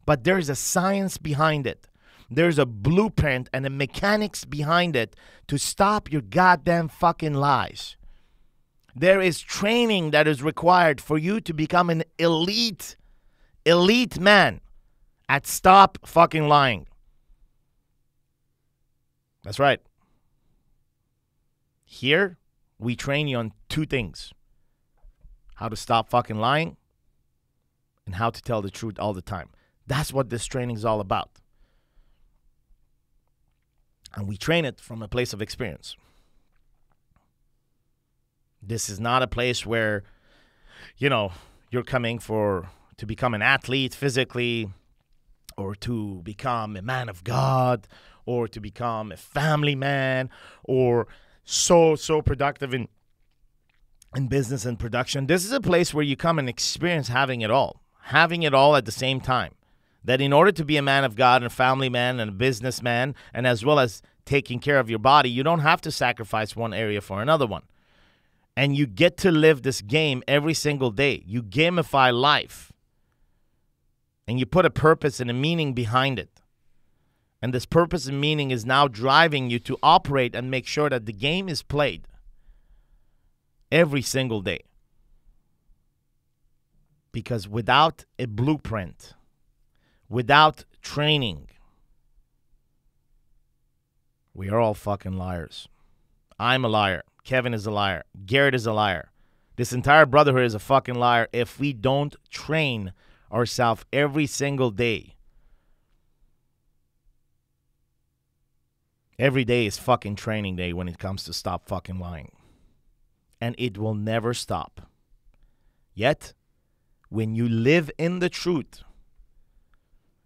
but there's a science behind it. There's a blueprint and a mechanics behind it to stop your goddamn fucking lies. There is training that is required for you to become an elite elite man at stop fucking lying. That's right. Here, we train you on two things. How to stop fucking lying and how to tell the truth all the time. That's what this training is all about. And we train it from a place of experience. This is not a place where, you're coming to become an athlete physically, or to become a man of God, or to become a family man, or so productive in business and production. This is a place where you come and experience having it all at the same time. That in order to be a man of God and a family man and a businessman, and as well as taking care of your body, you don't have to sacrifice one area for another one. And you get to live this game every single day. You gamify life. And you put a purpose and a meaning behind it. And this purpose and meaning is now driving you to operate and make sure that the game is played every single day. Because without a blueprint, without training, we are all fucking liars. I'm a liar. Kevin is a liar. Garrett is a liar. This entire brotherhood is a fucking liar if we don't train ourselves every single day. Every day is fucking training day when it comes to stop fucking lying. And it will never stop. Yet, when you live in the truth,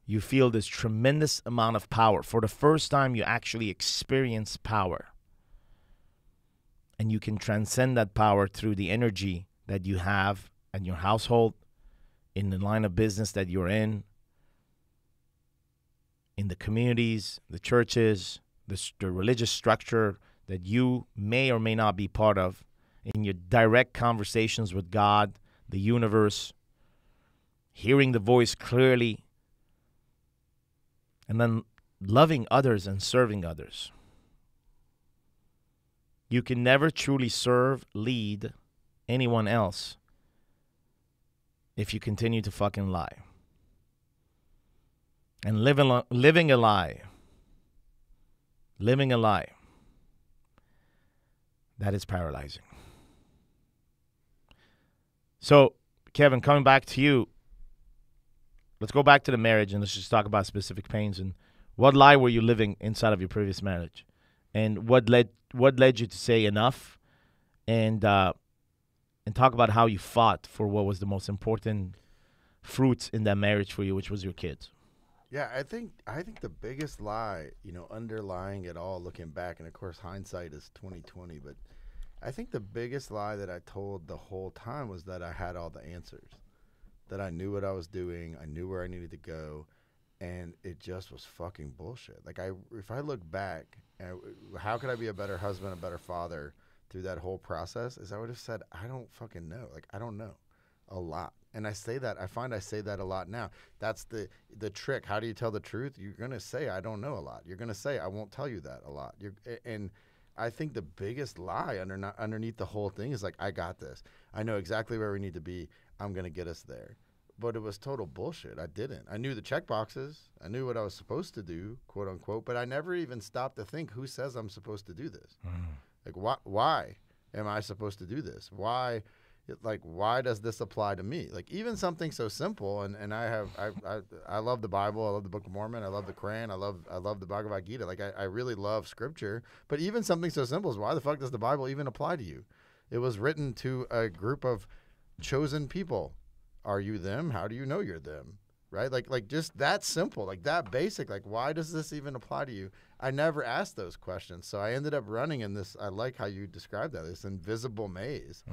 you feel this tremendous amount of power. For the first time, you actually experience power. And you can transcend that power through the energy that you have in your household, in the line of business that you're in the communities, the churches, the religious structure that you may or may not be part of, in your direct conversations with God, the universe, hearing the voice clearly, and then loving others and serving others. You can never truly serve, lead anyone else if you continue to fucking lie. And living a lie, that is paralyzing. So, Kevin, coming back to you, let's go back to the marriage and let's just talk about specific pains. And what lie were you living inside of your previous marriage? And what led you to say enough? And talk about how you fought for what was the most important fruits in that marriage for you, which was your kids. Yeah, I think the biggest lie, underlying it all, looking back, and of course hindsight is 20/20, but I think the biggest lie that I told the whole time was that I had all the answers, that I knew what I was doing, I knew where I needed to go, and it just was fucking bullshit. Like, if I look back, how could I be a better husband, a better father through that whole process, is I would have said, I don't fucking know. Like, I don't know a lot. And I say that a lot now. That's the trick. How do you tell the truth? You're going to say, I don't know a lot. You're going to say, I won't tell you that a lot. And I think the biggest lie underneath the whole thing is like, I got this. I know exactly where we need to be. I'm going to get us there. But it was total bullshit. I didn't. I knew the check boxes. I knew what I was supposed to do, quote unquote, but I never even stopped to think, who says I'm supposed to do this? Like, why am I supposed to do this? Why does this apply to me? Like, even something so simple, and I love the Bible, I love the Book of Mormon, I love the Quran, I love the Bhagavad Gita. Like, I really love scripture, but even something so simple as, why the fuck does the Bible even apply to you? It was written to a group of chosen people. Are you them? How do you know you're them? Right? Like just that simple, like that basic, like, why does this even apply to you? I never asked those questions. So I ended up running in this, I like how you described that, this invisible maze,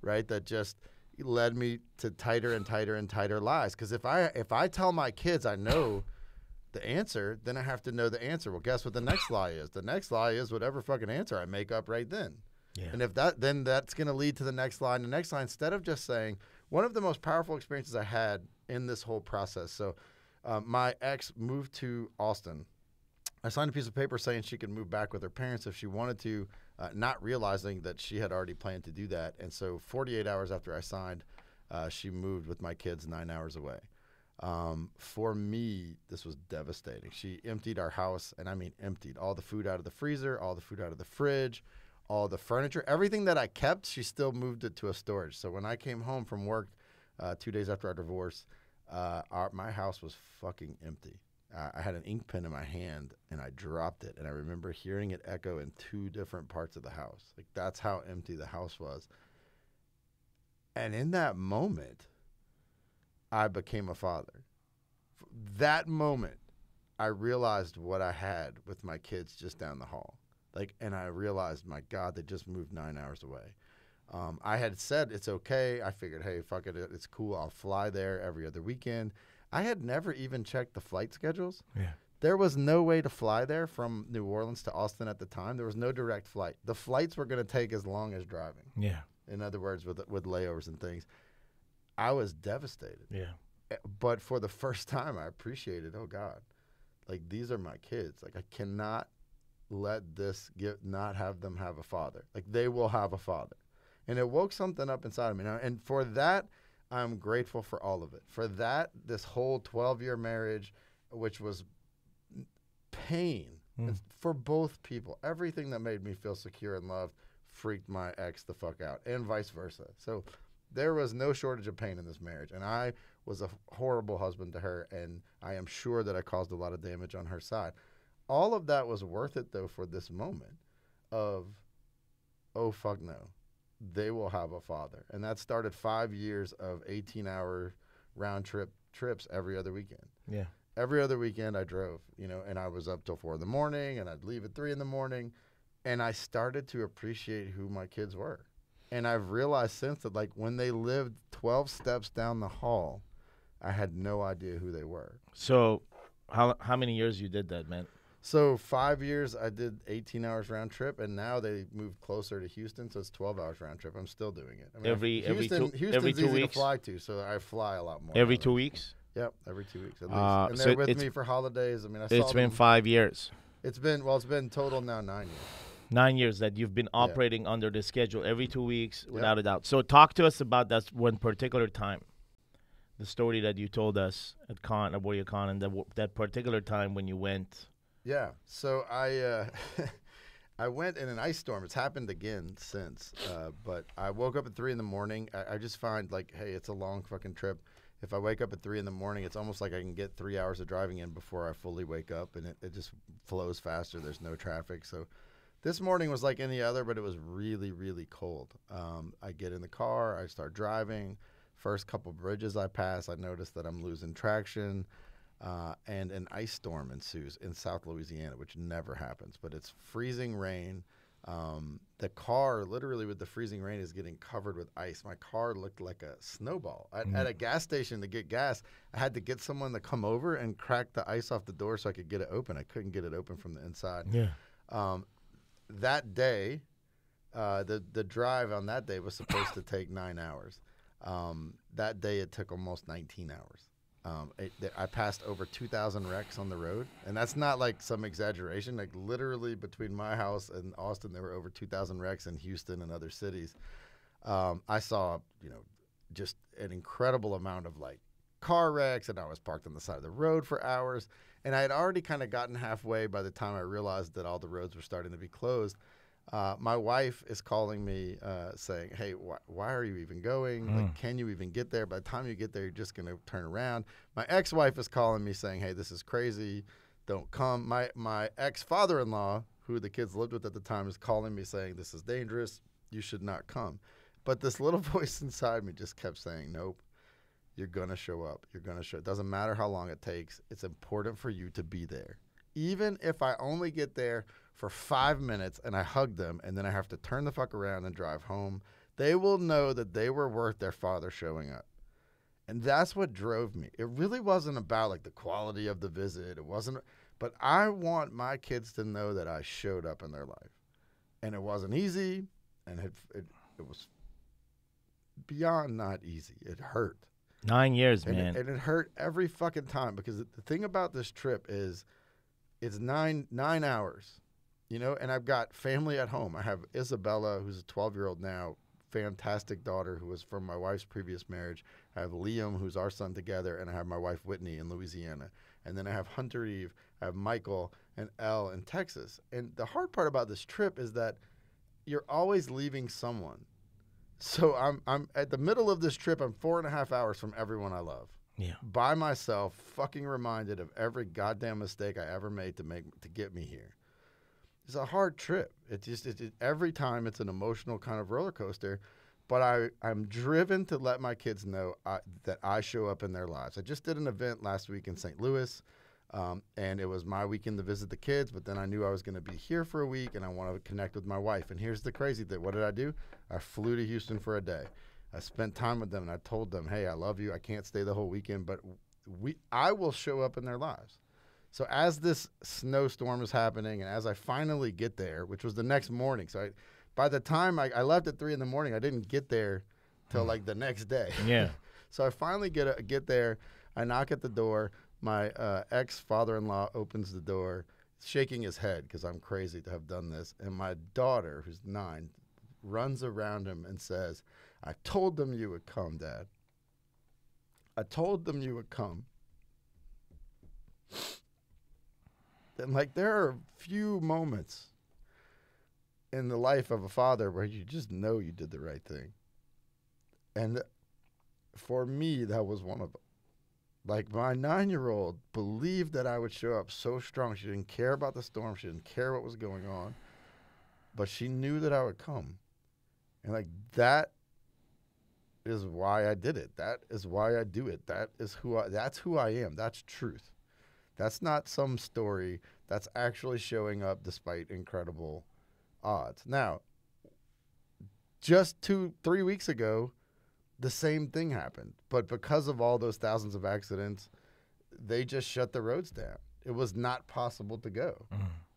right? That just led me to tighter and tighter and tighter lies. Because if I tell my kids I know the answer, then I have to know the answer. Well, guess what the next lie is? The next lie is whatever fucking answer I make up right then. Yeah. And then that's going to lead to the next lie. And the next lie, instead of just saying, one of the most powerful experiences I had in this whole process. So my ex moved to Austin. I signed a piece of paper saying she could move back with her parents if she wanted to, not realizing that she had already planned to do that. And so 48 hours after I signed, she moved with my kids 9 hours away. For me, this was devastating. She emptied our house, and I mean emptied all the food out of the freezer, all the food out of the fridge, all the furniture, everything that I kept. She still moved it to a storage. So when I came home from work 2 days after our divorce, my house was fucking empty. I had an ink pen in my hand, and I dropped it, and I remember hearing it echo in 2 different parts of the house. Like, that's how empty the house was. And in that moment, I became a father. That moment, I realized what I had with my kids just down the hall. Like, and I realized, my God, they just moved 9 hours away. I had said it's okay. I figured, hey, fuck it, it's cool. I'll fly there every other weekend. I had never even checked the flight schedules. Yeah. There was no way to fly there from New Orleans to Austin at the time. There was no direct flight. The flights were going to take as long as driving. Yeah. In other words, with layovers and things. I was devastated. Yeah. But for the first time, I appreciated, oh, God, like, these are my kids. Like, I cannot let this not have them have a father. Like, they will have a father. And it woke something up inside of me. Now, and for that, I'm grateful for all of it. For that, this whole 12-year marriage, which was pain for both people. Everything that made me feel secure and loved freaked my ex the fuck out, and vice versa. So there was no shortage of pain in this marriage. And I was a horrible husband to her, and I am sure that I caused a lot of damage on her side. All of that was worth it, though, for this moment of, oh, fuck no. They will have a father. And that started 5 years of 18-hour round trips every other weekend. Yeah. Every other weekend I drove, and I was up till 4 in the morning, and I'd leave at 3 in the morning. And I started to appreciate who my kids were. And I've realized since that, like, when they lived 12 steps down the hall, I had no idea who they were. So how many years you did that, man? So 5 years, I did 18 hours round trip, and now they moved closer to Houston, so it's 12 hours round trip. I'm still doing it. I mean, Houston's every 2 easy weeks? to fly to, so I fly a lot more. Every 2 weeks? Yep, every 2 weeks at least. And they're with me for holidays. I mean, It's been 5 years. It's been total now 9 years. 9 years that you've been operating under the schedule every 2 weeks, without a doubt. So talk to us about that one particular time, the story that you told us at Warrior Con, and that particular time when you went. Yeah, so I went in an ice storm. It's happened again since, but I woke up at 3 in the morning. I just find, like, hey, it's a long fucking trip. If I wake up at 3 in the morning, it's almost like I can get 3 hours of driving in before I fully wake up, and it just flows faster. There's no traffic. So this morning was like any other, but it was really, really cold. I get in the car. I start driving. First couple bridges I pass, I notice that I'm losing traction. And an ice storm ensues in South Louisiana, which never happens, but it's freezing rain. The car, literally with the freezing rain, is getting covered with ice. My car looked like a snowball. At a gas station to get gas, I had to get someone to come over and crack the ice off the door so I could get it open. I couldn't get it open from the inside. Yeah. That day, the drive on that day was supposed to take 9 hours. That day, it took almost 19 hours. I passed over 2,000 wrecks on the road, and that's not like some exaggeration. Like, literally between my house and Austin, there were over 2,000 wrecks in Houston and other cities. I saw, just an incredible amount of, like, car wrecks, and I was parked on the side of the road for hours. And I had already kind of gotten halfway by the time I realized that all the roads were starting to be closed. My wife is calling me saying, hey, why are you even going? Like, can you even get there? By the time you get there, you're just going to turn around. My ex-wife is calling me saying, hey, this is crazy. Don't come. My ex-father-in-law, who the kids lived with at the time, is calling me saying, this is dangerous. You should not come. But this little voice inside me just kept saying, nope, you're going to show up. You're going to show. It doesn't matter how long it takes. It's important for you to be there. Even if I only get there for 5 minutes and I hug them and then I have to turn the fuck around and drive home, they will know that they were worth their father showing up. And that's what drove me. It really wasn't about, like, the quality of the visit. It wasn't, but I want my kids to know that I showed up in their life. And it wasn't easy, and it was beyond not easy. It hurt. 9 years, man. And it hurt every fucking time, because the thing about this trip is it's nine hours. And I've got family at home. I have Isabella, who's a 12-year-old now, fantastic daughter who was from my wife's previous marriage. I have Liam, who's our son together, and I have my wife Whitney in Louisiana. And then I have Hunter Eve, I have Michael and Elle in Texas. And the hard part about this trip is that you're always leaving someone. So I'm at the middle of this trip, I'm 4.5 hours from everyone I love. Yeah. By myself, fucking reminded of every goddamn mistake I ever made to get me here. It's a hard trip. Every time it's an emotional kind of roller coaster, but I'm driven to let my kids know that I show up in their lives. I just did an event last week in St. Louis, and it was my weekend to visit the kids, but then I knew I was going to be here for a week, and I wanted to connect with my wife. And here's the crazy thing. What did I do? I flew to Houston for a day. I spent time with them, and I told them, hey, I love you. I can't stay the whole weekend, but I will show up in their lives. So as this snowstorm is happening, and as I finally get there, which was the next morning, so by the time I left at 3 a.m, I didn't get there till like the next day. Yeah. So I finally get there. I knock at the door. My ex-father-in-law opens the door, shaking his head because I'm crazy to have done this. And my daughter, who's 9, runs around him and says, I told them you would come, Dad. I told them you would come. And like there are few moments in the life of a father where you just know you did the right thing. And for me, that was one of them. Like my 9-year-old believed that I would show up so strong. She didn't care about the storm. She didn't care what was going on. But she knew that I would come. And like that is why I did it. That is why I do it. That's who I am. That's truth. That's not some story. That's actually showing up despite incredible odds. Now, just 2-3 weeks ago, the same thing happened. But because of all those thousands of accidents, they just shut the roads down. It was not possible to go.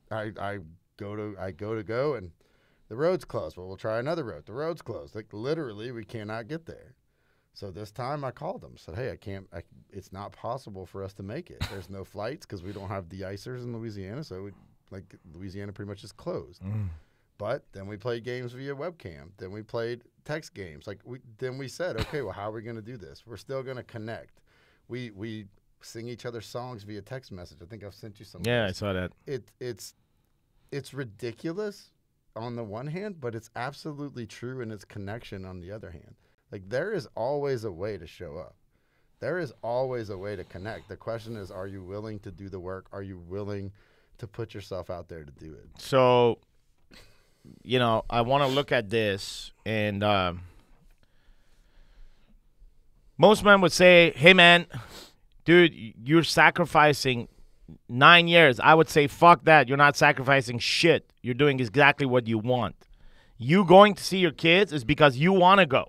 I go and the road's closed. Well, we'll try another road. The road's closed. Like literally, we cannot get there. So this time I called them, said, hey, it's not possible for us to make it. There's no flights because we don't have de-icers in Louisiana. So Louisiana pretty much is closed. But then we played games via webcam. Then we played text games. Then we said, okay, well, how are we going to do this? We're still going to connect. We sing each other songs via text message. I think I've sent you some. Yeah, I saw that. It's ridiculous on the one hand, but it's absolutely true in its connection on the other hand. Like there is always a way to show up. There is always a way to connect. The question is, are you willing to do the work? Are you willing to put yourself out there to do it? So, I want to look at this, and most men would say, hey, man, dude, you're sacrificing 9 years. I would say, fuck that. You're not sacrificing shit. You're doing exactly what you want. You going to see your kids is because you want to go.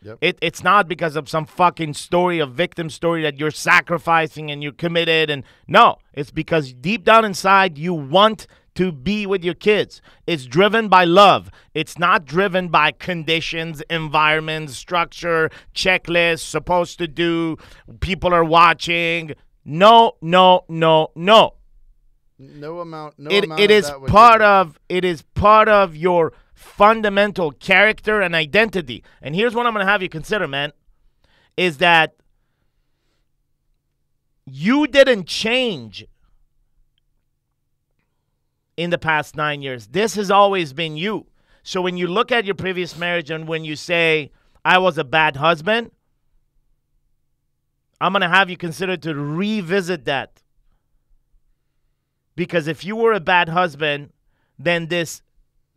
Yep. It's not because of some fucking story, a victim story that you're sacrificing and you're committed. And no, it's because deep down inside you want to be with your kids. It's driven by love. It's not driven by conditions, environments, structure, checklists, supposed to do, people are watching. No. No amount. It is part of your fundamental character and identity. And here's what I'm going to have you consider, man, is that you didn't change in the past 9 years. This has always been you. So when you look at your previous marriage and when you say, I was a bad husband, I'm going to have you consider to revisit that. Because if you were a bad husband, then this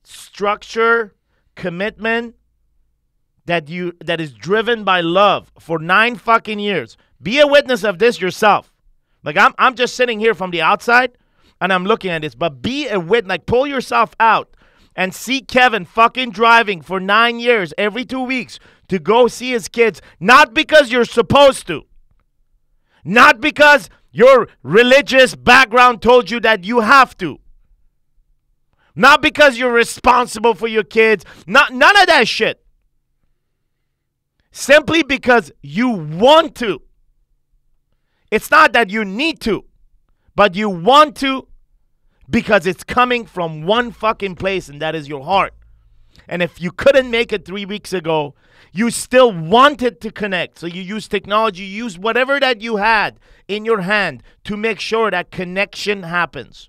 structure, commitment that is driven by love for 9 fucking years. Be a witness of this yourself. Like I'm just sitting here from the outside and I'm looking at this, but be a witness. Like pull yourself out and see Kevin fucking driving for 9 years every 2 weeks to go see his kids, not because you're supposed to, not because your religious background told you that you have to. Not because you're responsible for your kids. None of that shit. Simply because you want to. It's not that you need to, but you want to because it's coming from one fucking place, and that is your heart. And if you couldn't make it 3 weeks ago, you still wanted to connect. So you use technology, you use whatever that you had in your hand to make sure that connection happens.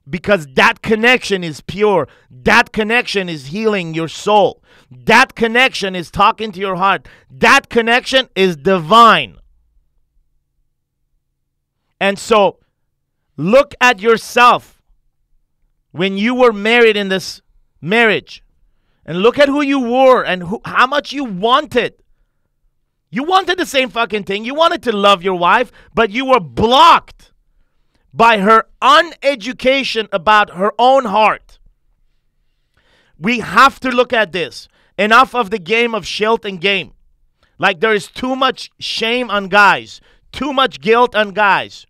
Because that connection is pure. That connection is healing your soul. That connection is talking to your heart. That connection is divine. And so, look at yourself when you were married in this marriage. And look at who you were and how much you wanted. You wanted the same fucking thing. You wanted to love your wife, but you were blocked by her uneducation about her own heart. We have to look at this. Enough of the game of shield and game. Like there is too much shame on guys. Too much guilt on guys.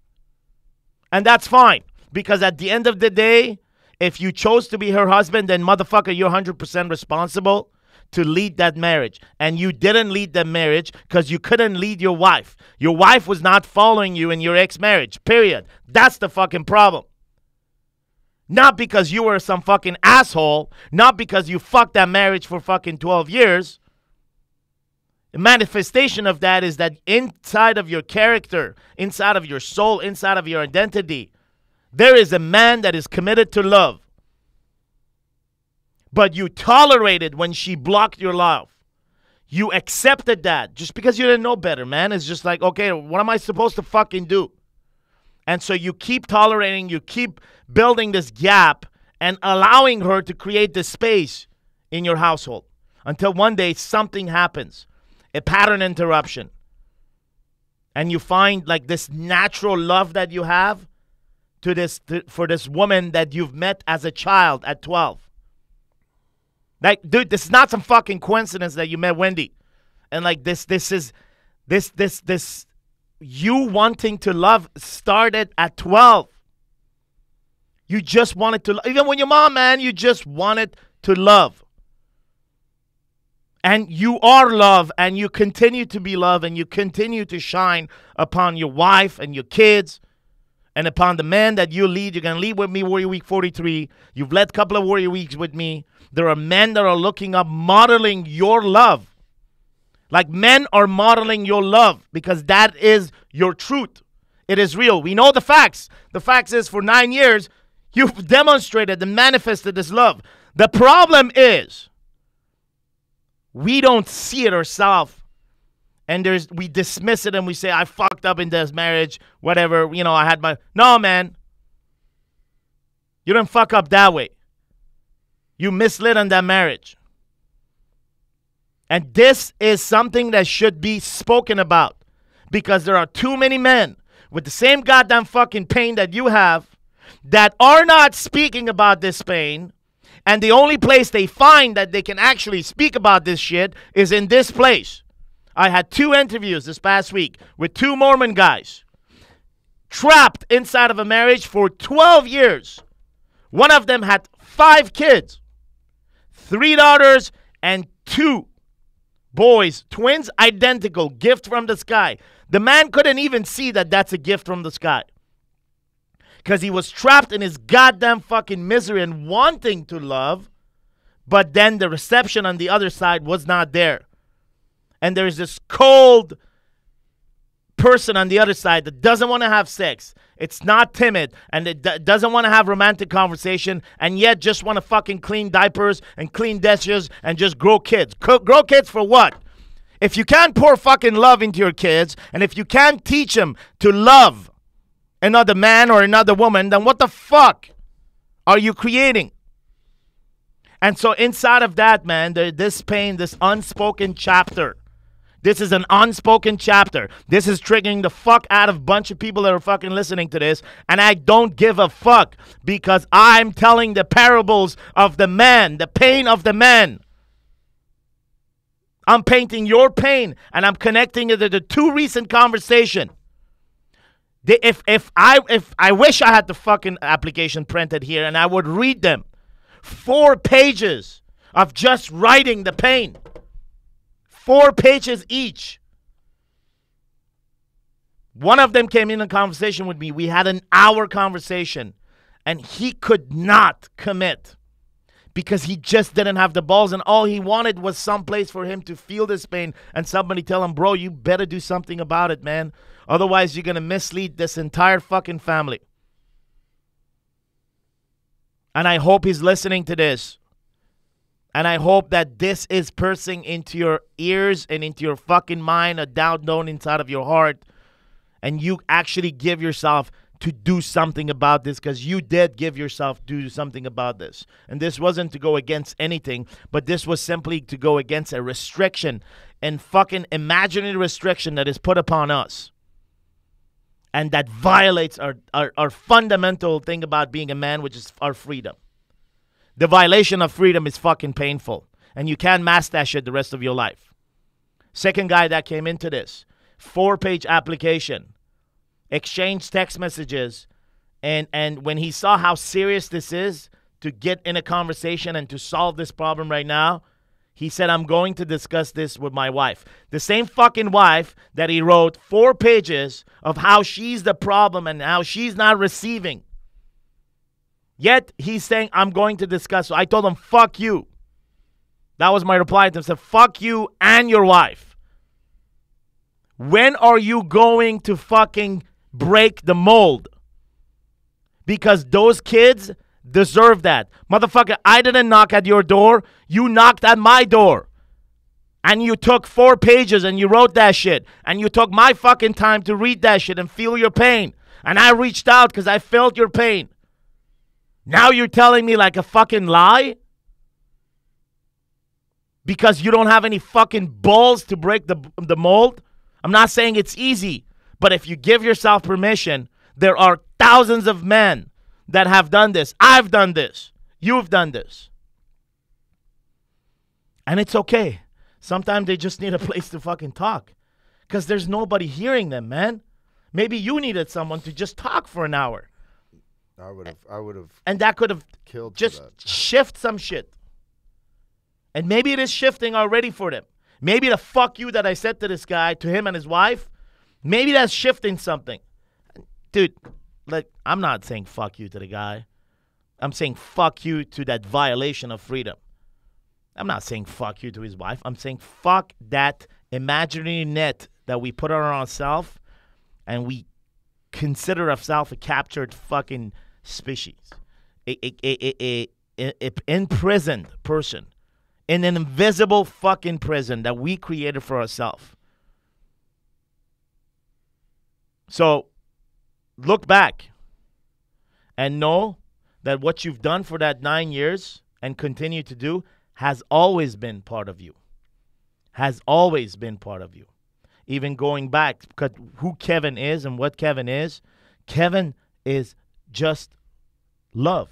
And that's fine. Because at the end of the day, if you chose to be her husband, then motherfucker, you're 100% responsible to lead that marriage. And you didn't lead the marriage because you couldn't lead your wife. Your wife was not following you in your ex-marriage, period. That's the fucking problem. Not because you were some fucking asshole. Not because you fucked that marriage for fucking 12 years. The manifestation of that is that inside of your character, inside of your soul, inside of your identity, there is a man that is committed to love. But you tolerated when she blocked your love. You accepted that just because you didn't know better, man. It's just like, okay, what am I supposed to fucking do? And so you keep tolerating, you keep building this gap and allowing her to create this space in your household until one day something happens, a pattern interruption. And you find like this natural love that you have for this woman that you've met as a child at 12. Like, dude, this is not some fucking coincidence that you met Wendy. And like this you wanting to love started at 12. You just wanted to, even when your mom, man, you just wanted to love. And you are love, and you continue to be love, and you continue to shine upon your wife and your kids. And upon the man that you lead. You're going to lead with me Warrior Week 43. You've led a couple of Warrior Weeks with me. There are men that are looking up, modeling your love. Like men are modeling your love because that is your truth. It is real. We know the facts. The facts is for 9 years, you've demonstrated and manifested this love. The problem is we don't see it ourselves. And we dismiss it and we say, I fucked up in this marriage, whatever, I had my... No, man. You didn't fuck up that way. You misled on that marriage. And this is something that should be spoken about. Because there are too many men with the same goddamn fucking pain that you have that are not speaking about this pain. And the only place they find that they can actually speak about this shit is in this place. I had 2 interviews this past week with 2 Mormon guys trapped inside of a marriage for 12 years. One of them had 5 kids, 3 daughters and 2 boys, twins, identical, gift from the sky. The man couldn't even see that that's a gift from the sky because he was trapped in his goddamn fucking misery and wanting to love, but then the reception on the other side was not there. And there's this cold person on the other side that doesn't want to have sex. It's not timid and it doesn't want to have romantic conversation and yet just want to fucking clean diapers and clean dishes and just grow kids. Grow kids for what? If you can't pour fucking love into your kids and if you can't teach them to love another man or another woman, then what the fuck are you creating? And so inside of that, man, this pain, this unspoken chapter. This is an unspoken chapter. This is triggering the fuck out of a bunch of people that are fucking listening to this. And I don't give a fuck because I'm telling the parables of the man, the pain of the man. I'm painting your pain and I'm connecting it to the 2 recent conversations. If I wish I had the fucking application printed here and I would read them. 4 pages of just writing the pain. 4 pages each. One of them came in a conversation with me. We had an hour conversation and he could not commit because he just didn't have the balls, and all he wanted was some place for him to feel this pain and somebody tell him, bro, you better do something about it, man. Otherwise, you're going to mislead this entire fucking family. And I hope he's listening to this. And I hope that this is piercing into your ears and into your fucking mind, a down inside of your heart. And you actually give yourself to do something about this, because you did give yourself to do something about this. And this wasn't to go against anything, but this was simply to go against a restriction and fucking imaginary restriction that is put upon us. And that violates our fundamental thing about being a man, which is our freedom. The violation of freedom is fucking painful. And you can't mask that shit the rest of your life. Second guy that came into this, 4-page application, exchanged text messages. And when he saw how serious this is to get in a conversation and to solve this problem right now, he said, I'm going to discuss this with my wife. The same fucking wife that he wrote 4 pages of how she's the problem and how she's not receiving. Yet he's saying, I'm going to discuss. So I told him, fuck you. That was my reply to him. I said, fuck you and your wife. When are you going to fucking break the mold? Because those kids deserve that. Motherfucker, I didn't knock at your door. You knocked at my door. And you took 4 pages and you wrote that shit. And you took my fucking time to read that shit and feel your pain. And I reached out because I felt your pain. Now you're telling me like a fucking lie? Because you don't have any fucking balls to break the mold? I'm not saying it's easy. But if you give yourself permission, there are thousands of men that have done this. I've done this. You've done this. And it's okay. Sometimes they just need a place to fucking talk. Because there's nobody hearing them, man. Maybe you needed someone to just talk for an hour. I would have. And that could have killed just shift some shit. And maybe it is shifting already for them. Maybe the fuck you that I said to this guy, to him and his wife, maybe that's shifting something. Dude, like, I'm not saying fuck you to the guy. I'm saying fuck you to that violation of freedom. I'm not saying fuck you to his wife. I'm saying fuck that imaginary net that we put on ourselves and we consider ourselves a captured fucking species. A imprisoned person in an invisible fucking prison that we created for ourselves. So look back and know that what you've done for that 9 years and continue to do has always been part of you. Has always been part of you. Even going back, because who Kevin is and what Kevin is just love.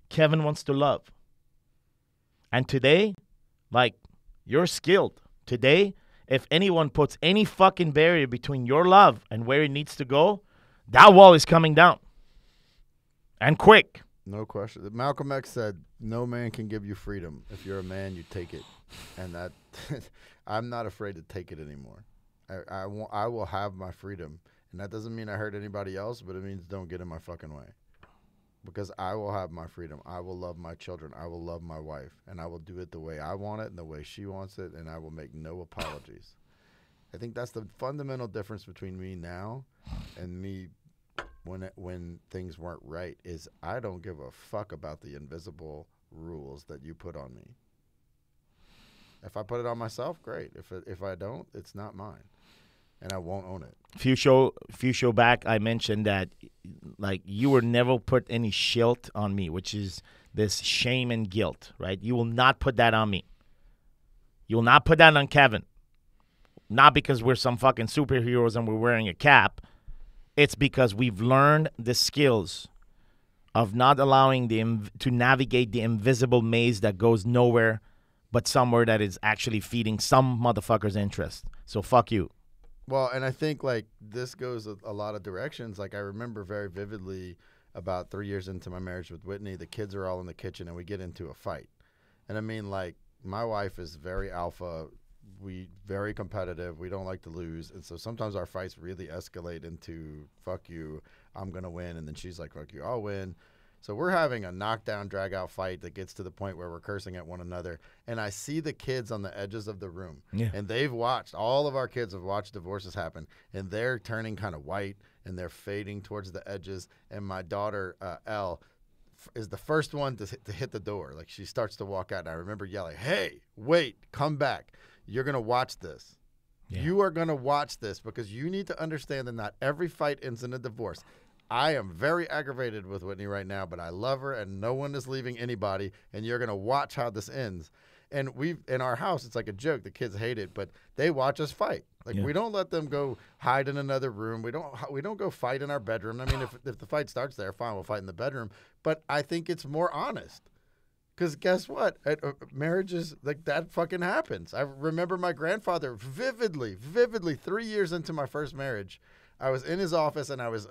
Kevin wants to love. And today, like, you're skilled. Today, if anyone puts any fucking barrier between your love and where it needs to go, that wall is coming down. And quick. No question. Malcolm X said, no man can give you freedom. If you're a man, you take it. And that, I'm not afraid to take it anymore. I will have my freedom. And that doesn't mean I hurt anybody else, but it means don't get in my fucking way. Because I will have my freedom. I will love my children. I will love my wife. And I will do it the way I want it and the way she wants it. And I will make no apologies. I think that's the fundamental difference between me now and me when things weren't right, is I don't give a fuck about the invisible rules that you put on me. If I put it on myself, great. If I don't, it's not mine. And I won't own it. Few show back, I mentioned that, like, you will never put any shield on me, which is this shame and guilt, right? You will not put that on me. You will not put that on Kevin. Not because we're some fucking superheroes and we're wearing a cap. It's because we've learned the skills of not allowing to navigate the invisible maze that goes nowhere but somewhere that is actually feeding some motherfucker's interest. So fuck you. Well, and I think, like, this goes a lot of directions. Like, I remember very vividly about 3 years into my marriage with Whitney, the kids are all in the kitchen and we get into a fight. And I mean, like, my wife is very alpha. We very competitive. We don't like to lose. And so sometimes our fights really escalate into, fuck you, I'm going to win. And then she's like, fuck you, I'll win. So we're having a knockdown, drag-out fight that gets to the point where we're cursing at one another. And I see the kids on the edges of the room. Yeah. And they've watched, all of our kids have watched divorces happen. And they're turning kind of white, and they're fading towards the edges. And my daughter, Elle, is the first one to hit the door. Like, she starts to walk out. And I remember yelling, hey, wait, come back. You're going to watch this. Yeah. You are going to watch this because you need to understand that not every fight ends in a divorce. I am very aggravated with Whitney right now, but I love her, and no one is leaving anybody, and you're going to watch how this ends. And in our house, it's like a joke. The kids hate it, but they watch us fight. Like, we don't let them go hide in another room. We don't go fight in our bedroom. I mean, if the fight starts there, fine, we'll fight in the bedroom. But I think it's more honest. Because guess what? Marriages, like, that fucking happens. I remember my grandfather vividly, 3 years into my first marriage, I was in his office, and I was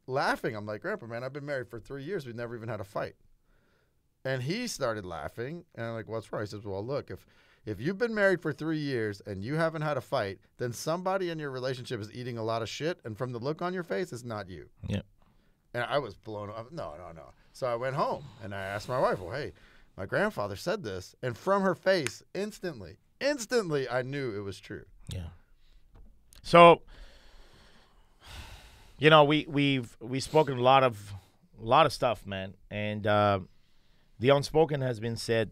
laughing. I'm like, Grandpa, man, I've been married for 3 years. We've never even had a fight. And he started laughing, and I'm like, what's wrong? He says, well, look, if you've been married for 3 years and you haven't had a fight, then somebody in your relationship is eating a lot of shit, and from the look on your face, it's not you. Yeah. And I was blown up. No. So I went home, and I asked my wife, well, hey, my grandfather said this. And from her face, instantly, I knew it was true. Yeah. So, you know, we've spoken a lot of stuff, man, and the unspoken has been said.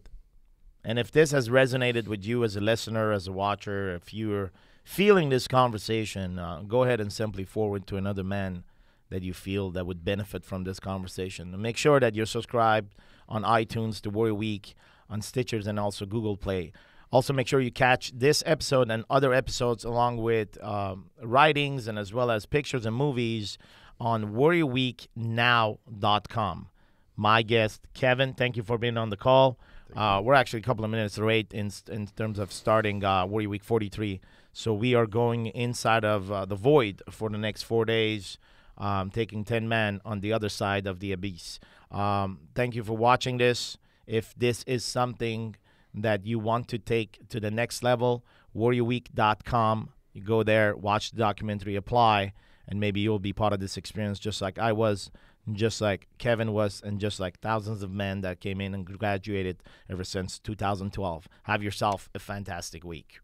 And if this has resonated with you as a listener, as a watcher, if you're feeling this conversation, go ahead and simply forward to another man that you feel that would benefit from this conversation. And make sure that you're subscribed on iTunes to Warrior Week, on Stitchers, and also Google Play. Also, make sure you catch this episode and other episodes along with writings and as well as pictures and movies on warriorweeknow.com. My guest, Kevin, thank you for being on the call. We're actually a couple of minutes late in terms of starting Warrior Week 43. So we are going inside of the void for the next 4 days, taking 10 men on the other side of the abyss. Thank you for watching this. If this is something that you want to take to the next level, warriorweek.com. You go there, watch the documentary, apply, and maybe you'll be part of this experience just like I was, just like Kevin was, and just like thousands of men that came in and graduated ever since 2012. Have yourself a fantastic week.